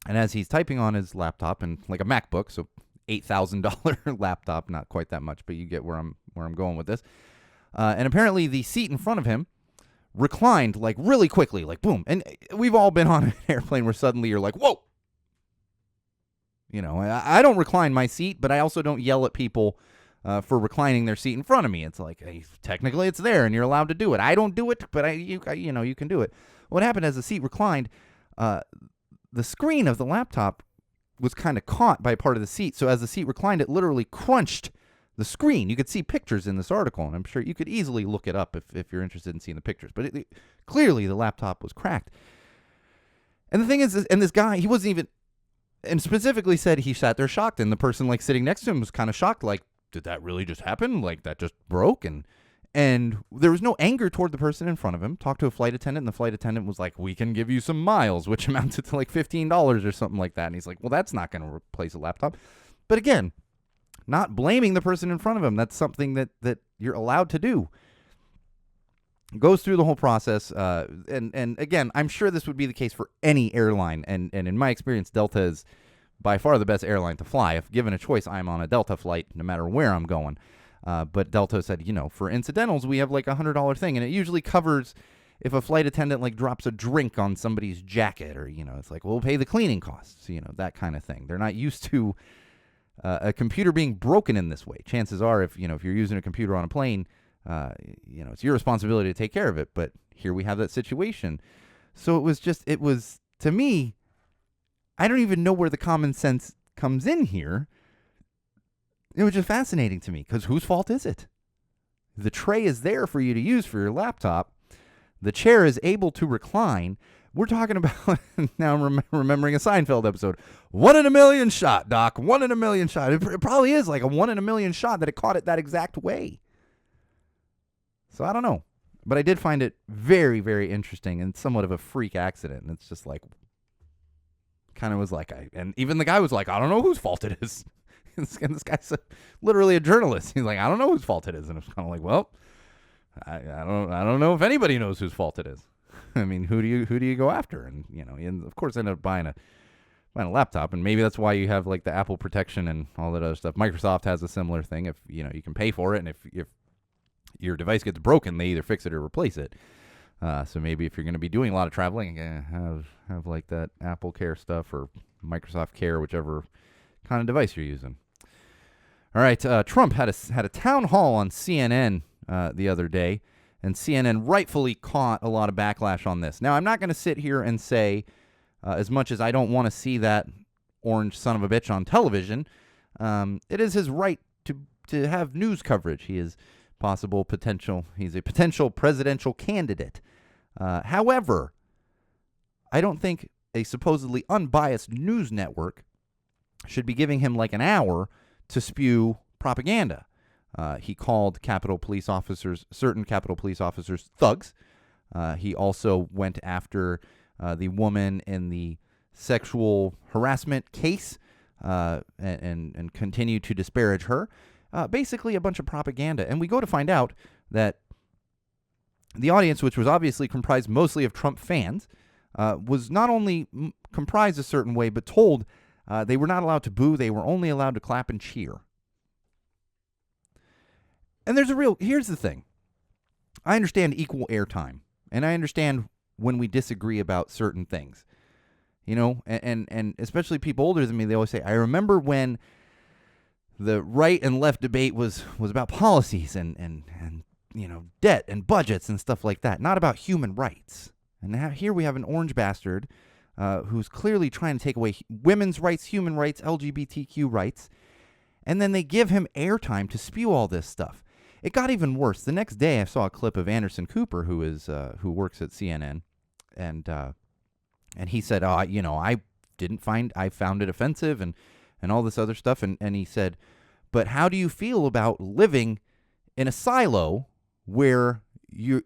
Speaker 1: And as he's typing on his laptop, and like a MacBook, so $8,000 laptop, not quite that much, but you get where I'm going with this. And apparently the seat in front of him reclined like really quickly, like boom. And we've all been on an airplane where suddenly you're like, whoa. You know, I don't recline my seat, but I also don't yell at people for reclining their seat in front of me. It's like, hey, technically it's there and you're allowed to do it. I don't do it, but you can do it. What happened as the seat reclined, the screen of the laptop was kind of caught by part of the seat. So as the seat reclined, it literally crunched the screen. You could see pictures in this article, and I'm sure you could easily look it up if you're interested in seeing the pictures. But clearly the laptop was cracked. And the thing is, and this guy, he wasn't even, and specifically said he sat there shocked, and the person like sitting next to him was kind of shocked, like, did that really just happen? Like, that just broke? And there was no anger toward the person in front of him. Talked to a flight attendant, and the flight attendant was like, we can give you some miles, which amounted to like $15 or something like that. And he's like, well, that's not going to replace a laptop. But again, not blaming the person in front of him. That's something that you're allowed to do. Goes through the whole process. And again, I'm sure this would be the case for any airline. And in my experience, Delta is by far the best airline to fly. If given a choice, I'm on a Delta flight no matter where I'm going. But Delta said, for incidentals, we have like $100 thing. And it usually covers if a flight attendant like drops a drink on somebody's jacket, or, it's like, we'll pay the cleaning costs, that kind of thing. They're not used to a computer being broken in this way. Chances are, if you're using a computer on a plane, it's your responsibility to take care of it. But here we have that situation. So it was to me, I don't even know where the common sense comes in here. It was just fascinating to me, because whose fault is it? The tray is there for you to use for your laptop. The chair is able to recline. We're talking about, now I'm remembering a Seinfeld episode, 1 in a million shot, Doc, 1 in a million shot. It probably is like a 1 in a million shot that it caught it that exact way. So I don't know. But I did find it very, very interesting and somewhat of a freak accident. And it's just like, kind of was like, and even the guy was like, I don't know whose fault it is. And this guy's literally a journalist. He's like, I don't know whose fault it is. And it's kind of like, well, I don't know if anybody knows whose fault it is. I mean, who do you go after? And and of course, I ended up buying a laptop, and maybe that's why you have like the Apple protection and all that other stuff. Microsoft has a similar thing. If you can pay for it, and if your device gets broken, they either fix it or replace it. So maybe if you're going to be doing a lot of traveling, have like that Apple Care stuff or Microsoft Care, whichever kind of device you're using. All right, Trump had a town hall on CNN the other day, and CNN rightfully caught a lot of backlash on this. Now, I'm not going to sit here and say, as much as I don't want to see that orange son of a bitch on television, it is his right to have news coverage. He's a potential presidential candidate. However, I don't think a supposedly unbiased news network should be giving him like an hour to spew propaganda. He called certain Capitol Police officers thugs. He also went after the woman in the sexual harassment case and continued to disparage her. Basically a bunch of propaganda. And we go to find out that the audience, which was obviously comprised mostly of Trump fans, was not only comprised a certain way, but told they were not allowed to boo. They were only allowed to clap and cheer. And here's the thing. I understand equal airtime, and I understand when we disagree about certain things, and especially people older than me, they always say, I remember when the right and left debate was about policies and debt and budgets and stuff like that, not about human rights. And now here we have an orange bastard who's clearly trying to take away women's rights, human rights, LGBTQ rights, and then they give him airtime to spew all this stuff. It got even worse. The next day, I saw a clip of Anderson Cooper, who works at CNN, and he said, I found it offensive and all this other stuff, and he said, but how do you feel about living in a silo where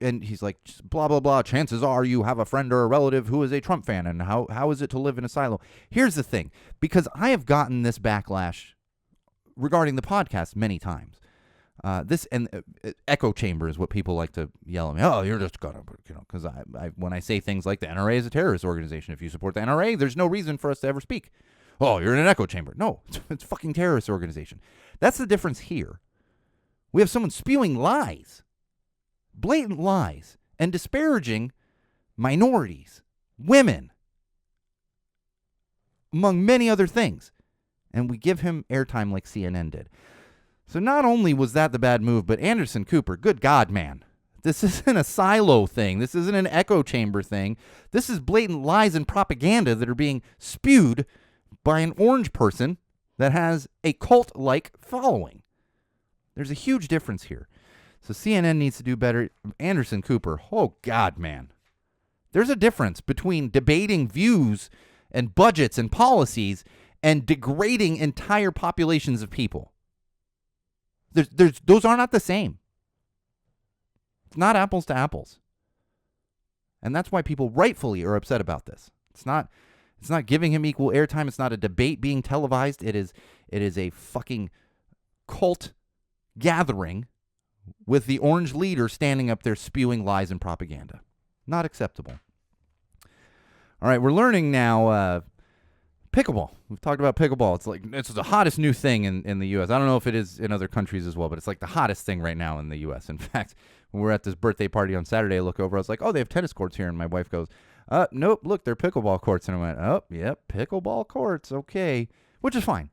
Speaker 1: and he's like, blah, blah, blah, chances are you have a friend or a relative who is a Trump fan, and how is it to live in a silo? Here's the thing, because I have gotten this backlash regarding the podcast many times. This and echo chamber is what people like to yell at me. Oh, you're just gonna, because when I say things like the NRA is a terrorist organization, if you support the NRA, there's no reason for us to ever speak. Oh, you're in an echo chamber. No, it's a fucking terrorist organization. That's the difference here. We have someone spewing lies, blatant lies, and disparaging minorities, women, among many other things. And we give him airtime like CNN did. So not only was that the bad move, but Anderson Cooper, good God, man. This isn't a silo thing. This isn't an echo chamber thing. This is blatant lies and propaganda that are being spewed by an orange person that has a cult-like following. There's a huge difference here. So CNN needs to do better. Anderson Cooper, oh God, man. There's a difference between debating views and budgets and policies and degrading entire populations of people. Those are not the same. It's not apples to apples. And that's why people rightfully are upset about this. It's not giving him equal airtime. It's not a debate being televised. It is a fucking cult gathering with the orange leader standing up there spewing lies and propaganda. Not acceptable. All right, we're learning now pickleball. We've talked about pickleball. It's the hottest new thing in the U.S. I don't know if it is in other countries as well, but it's like the hottest thing right now in the U.S. In fact, when we were at this birthday party on Saturday, I look over, I was like, oh, they have tennis courts here. And my wife goes, nope, look, they're pickleball courts. And I went, oh, yep, pickleball courts, okay, which is fine.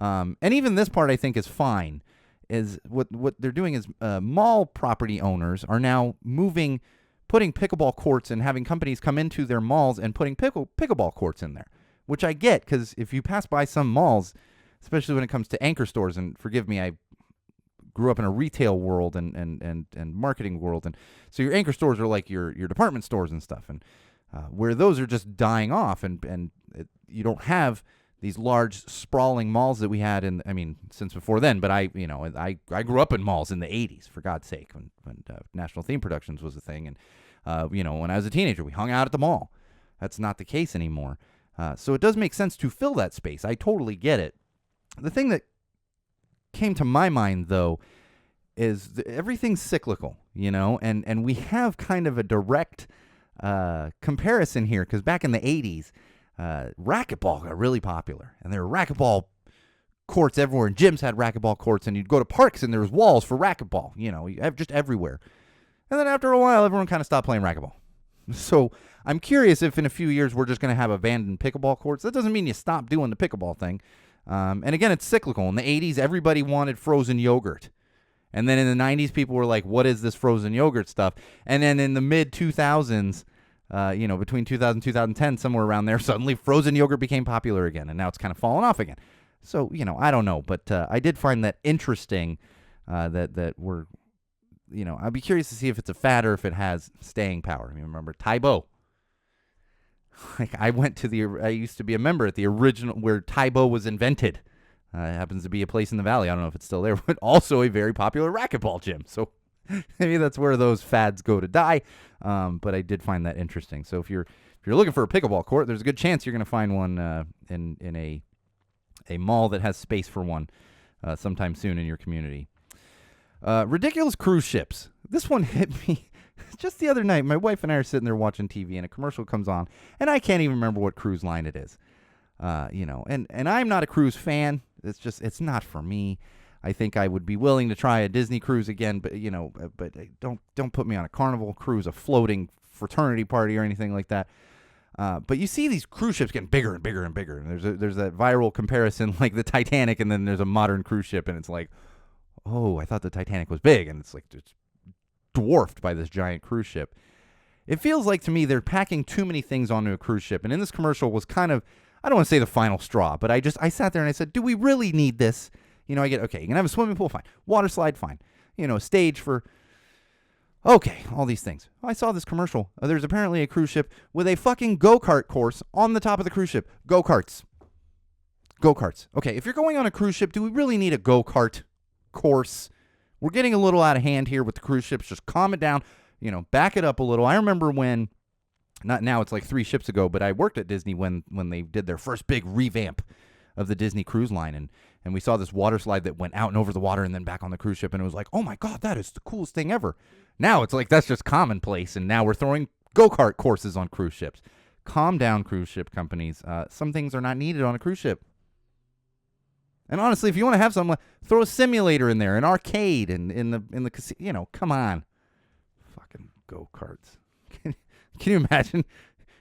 Speaker 1: And even this part I think is fine, is what they're doing is mall property owners are now putting pickleball courts and having companies come into their malls and putting pickleball courts in there, which I get, because if you pass by some malls, especially when it comes to anchor stores, and forgive me, I grew up in a retail world and marketing world, and so your anchor stores are like your department stores and stuff, and where those are just dying off, and you don't have these large sprawling malls that we had since before then. But I grew up in malls in the 80s, for God's sake, when National Theme Productions was a thing, and when I was a teenager, we hung out at the mall. That's not the case anymore. So it does make sense to fill that space. I totally get it. The thing that came to my mind, though, is everything's cyclical, and we have kind of a direct comparison here, because back in the 80s, racquetball got really popular, and there were racquetball courts everywhere, and gyms had racquetball courts, and you'd go to parks, and there was walls for racquetball, you have just everywhere. And then after a while, everyone kind of stopped playing racquetball. So I'm curious if in a few years we're just going to have abandoned pickleball courts. That doesn't mean you stop doing the pickleball thing. And again, it's cyclical. In the 80s, everybody wanted frozen yogurt. And then in the 90s, people were like, what is this frozen yogurt stuff? And then in the mid-2000s, between 2000 and 2010, somewhere around there, suddenly frozen yogurt became popular again. And now it's kind of fallen off again. So, I don't know. But I did find that interesting that we're, I'd be curious to see if it's a fad or if it has staying power. Remember Taibo? Like I used to be a member at the original where Taibo was invented. It happens to be a place in the valley. I don't know if it's still there, but also a very popular racquetball gym. So maybe that's where those fads go to die. But I did find that interesting. So if you're looking for a pickleball court, there's a good chance you're going to find one in a mall that has space for one sometime soon in your community. Ridiculous cruise ships. This one hit me just the other night. My wife and I are sitting there watching TV, and a commercial comes on, and I can't even remember what cruise line it is. And I'm not a cruise fan. It's not for me. I think I would be willing to try a Disney cruise again, but don't put me on a Carnival cruise, a floating fraternity party or anything like that. But you see these cruise ships getting bigger and bigger and bigger. And there's that viral comparison like the Titanic, and then there's a modern cruise ship, and it's like, oh, I thought the Titanic was big, and it's like it's dwarfed by this giant cruise ship. It feels like to me they're packing too many things onto a cruise ship, and in this commercial was kind of, I don't want to say the final straw, but I sat there and I said, do we really need this? I get, okay, you can have a swimming pool, fine. Water slide, fine. A stage for, okay, all these things. I saw this commercial. There's apparently a cruise ship with a fucking go-kart course on the top of the cruise ship. Go-karts. Okay, if you're going on a cruise ship, do we really need a go-kart course we're getting a little out of hand here with the cruise ships. Just calm it down, back it up a little. I remember when, not now, it's like 3 ships ago, but I worked at Disney when they did their first big revamp of the Disney Cruise Line, and we saw this water slide that went out and over the water and then back on the cruise ship, and it was like, oh my God, that is the coolest thing ever. Now it's like that's just commonplace, and now we're throwing go-kart courses on cruise ships. Calm down, cruise ship companies. Some things are not needed on a cruise ship. And honestly, if you want to have something, throw a simulator in there, an arcade, and in the casino. Come on, fucking go-karts. Can you imagine?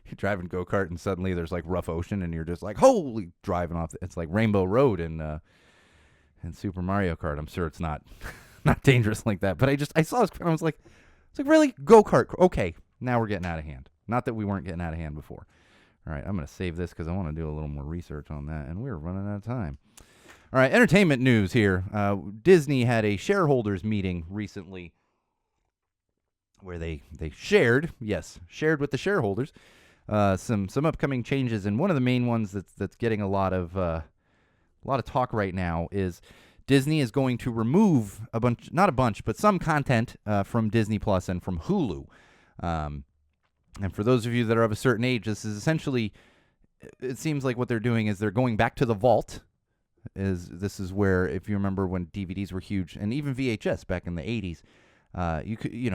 Speaker 1: You're driving go-kart and suddenly there's like rough ocean and you're just like, holy, driving off. It's like Rainbow Road in Super Mario Kart. I'm sure it's not dangerous like that. But I saw this and I was like, really? Go-kart? Okay, now we're getting out of hand. Not that we weren't getting out of hand before. All right, I'm going to save this because I want to do a little more research on that, and we're running out of time. All right, entertainment news here. Disney had a shareholders meeting recently where they shared with the shareholders some upcoming changes, and one of the main ones that's getting a lot of talk right now is Disney is going to remove some content from Disney Plus and from Hulu. And for those of you that are of a certain age, this is essentially, it seems like what they're doing is they're going back to the vault. This is where, if you remember when DVDs were huge, and even VHS back in the 80s,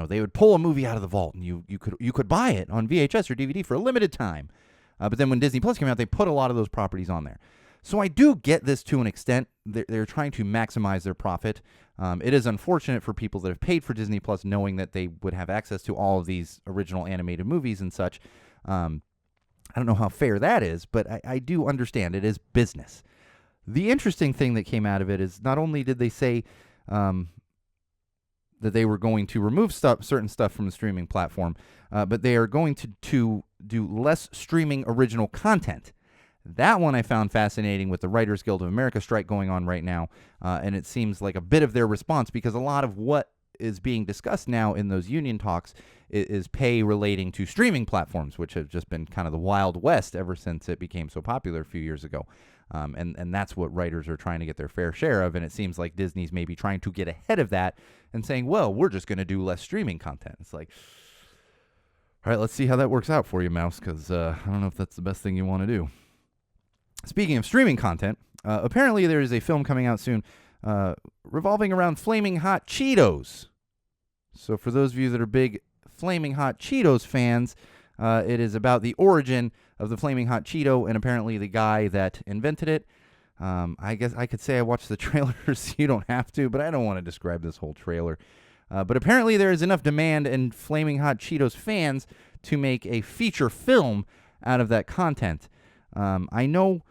Speaker 1: they would pull a movie out of the vault, and you could buy it on VHS or DVD for a limited time. But then when Disney Plus came out, they put a lot of those properties on there. So I do get this to an extent. They're trying to maximize their profit. It is unfortunate for people that have paid for Disney Plus, knowing that they would have access to all of these original animated movies and such. I don't know how fair that is, but I do understand it is business. The interesting thing that came out of it is not only did they say that they were going to remove certain stuff from the streaming platform, but they are going to do less streaming original content. That one I found fascinating with the Writers Guild of America strike going on right now, and it seems like a bit of their response, because a lot of what is being discussed now in those union talks is pay relating to streaming platforms, which have just been kind of the Wild West ever since it became so popular a few years ago. And that's what writers are trying to get their fair share of, and it seems like Disney's maybe trying to get ahead of that and saying, well, we're just going to do less streaming content. It's like, all right, let's see how that works out for you, Mouse, because I don't know if that's the best thing you want to do. Speaking of streaming content, apparently there is a film coming out soon revolving around Flaming Hot Cheetos. So for those of you that are big Flaming Hot Cheetos fans, it is about the origin of the Flaming Hot Cheeto and apparently the guy that invented it. I guess I could say I watched the trailers. You don't have to, but I don't want to describe this whole trailer. But apparently there is enough demand in Flaming Hot Cheetos fans to make a feature film out of that content. I know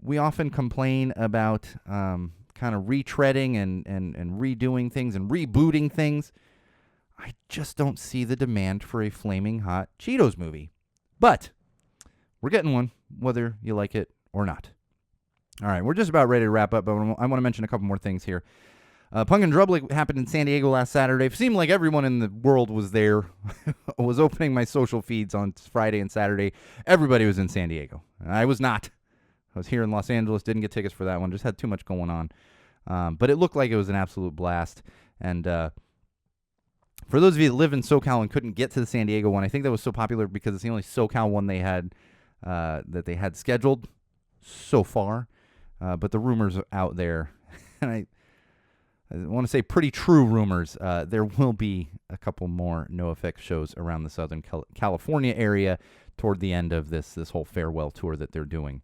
Speaker 1: we often complain about kind of retreading and redoing things and rebooting things. I just don't see the demand for a Flaming Hot Cheetos movie. But we're getting one, whether you like it or not. All right, we're just about ready to wrap up, but I want to mention a couple more things here. Punk and Drublic happened in San Diego last Saturday. It seemed like everyone in the world was there. I was opening my social feeds on Friday and Saturday. Everybody was in San Diego. I was not. I was here in Los Angeles, didn't get tickets for that one, just had too much going on. But it looked like it was an absolute blast. And for those of you that live in SoCal and couldn't get to the San Diego one, I think that was so popular because it's the only SoCal one they had that they had scheduled so far. But the rumors are out there, and I want to say pretty true rumors. There will be a couple more NoFX shows around the Southern California area toward the end of this whole farewell tour that they're doing.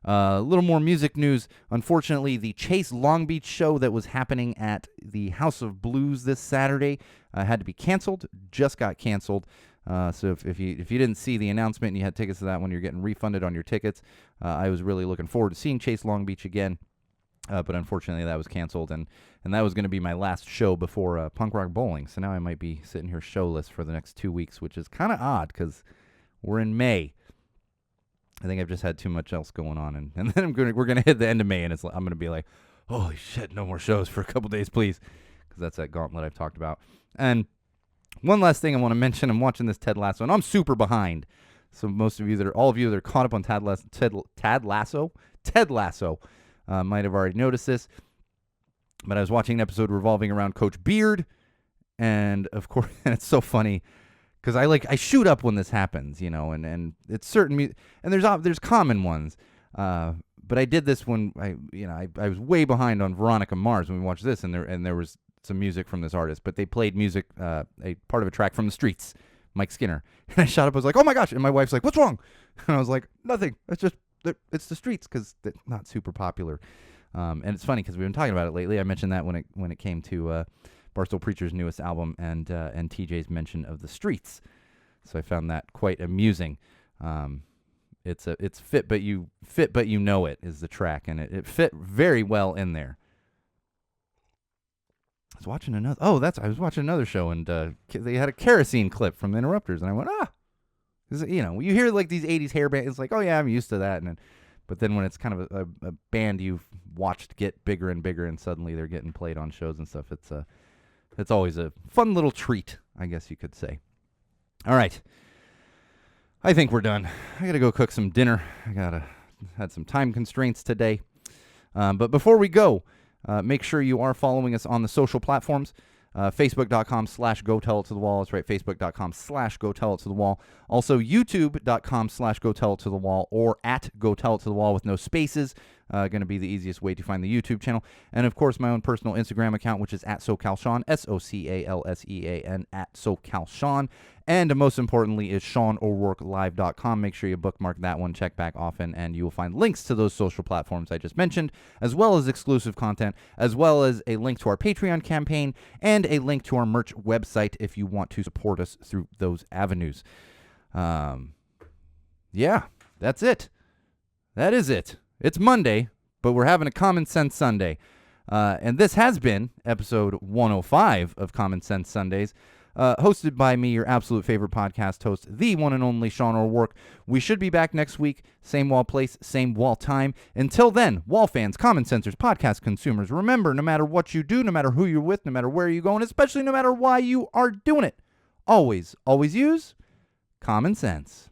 Speaker 1: A little more music news. Unfortunately, the Chase Long Beach show that was happening at the House of Blues this Saturday had to be canceled. Just got canceled. So if you didn't see the announcement and you had tickets to that one, you're getting refunded on your tickets. I was really looking forward to seeing Chase Long Beach again, but unfortunately that was canceled, and that was going to be my last show before Punk Rock Bowling. So now I might be sitting here showless for the next 2 weeks, which is kind of odd because we're in May. I think I've just had too much else going on, and then we're gonna hit the end of May, and I'm gonna be like, holy shit, no more shows for a couple days, please, because that's that gauntlet I've talked about. And one last thing I want to mention: I'm watching this Ted Lasso, and I'm super behind. So all of you that are caught up on Ted Lasso, might have already noticed this. But I was watching an episode revolving around Coach Beard, and of course, and it's so funny because I shoot up when this happens, and it's certain and there's common ones, but I did this when I was way behind on Veronica Mars when we watched this, and there was some music from this artist, but they played music, a part of a track from The Streets, Mike Skinner, and I shot up. I was like, oh my gosh, and my wife's like, what's wrong? And I was like, nothing. It's The Streets because they're not super popular. And it's funny because we've been talking about it lately. I mentioned that when it came to Barstool Preacher's newest album and TJ's mention of The Streets. So I found that quite amusing. It's fit but you know it is the track, and it fit very well in there. I was watching another show, and they had a kerosene clip from the Interrupters, and I went, you hear like these 80s hair bands, it's like, oh yeah, I'm used to that, but then when it's kind of a band you've watched get bigger and bigger, and suddenly they're getting played on shows and stuff, it's always a fun little treat, I guess you could say. All right, I think we're done. I gotta go cook some dinner. Had some time constraints today, but before we go, make sure you are following us on the social platforms. Facebook.com/Go Tell It to the Wall. That's right, Facebook.com/Go Tell It to the Wall. Also, YouTube.com/Go Tell It to the Wall, or at Go Tell It to the Wall with no spaces. Going to be the easiest way to find the YouTube channel. And of course, my own personal Instagram account, which is at SoCalSean, SoCalSean, at SoCalSean. And most importantly is SeanO'RourkeLive.com. Make sure you bookmark that one, check back often, and you will find links to those social platforms I just mentioned, as well as exclusive content, as well as a link to our Patreon campaign, and a link to our merch website if you want to support us through those avenues. Yeah, that's it. That is it. It's Monday, but we're having a Common Sense Sunday. And this has been episode 105 of Common Sense Sundays, hosted by me, your absolute favorite podcast host, the one and only Sean O'Rourke. We should be back next week, same wall place, same wall time. Until then, wall fans, common sensors, podcast consumers, remember, no matter what you do, no matter who you're with, no matter where you're going, especially no matter why you are doing it, always use common sense.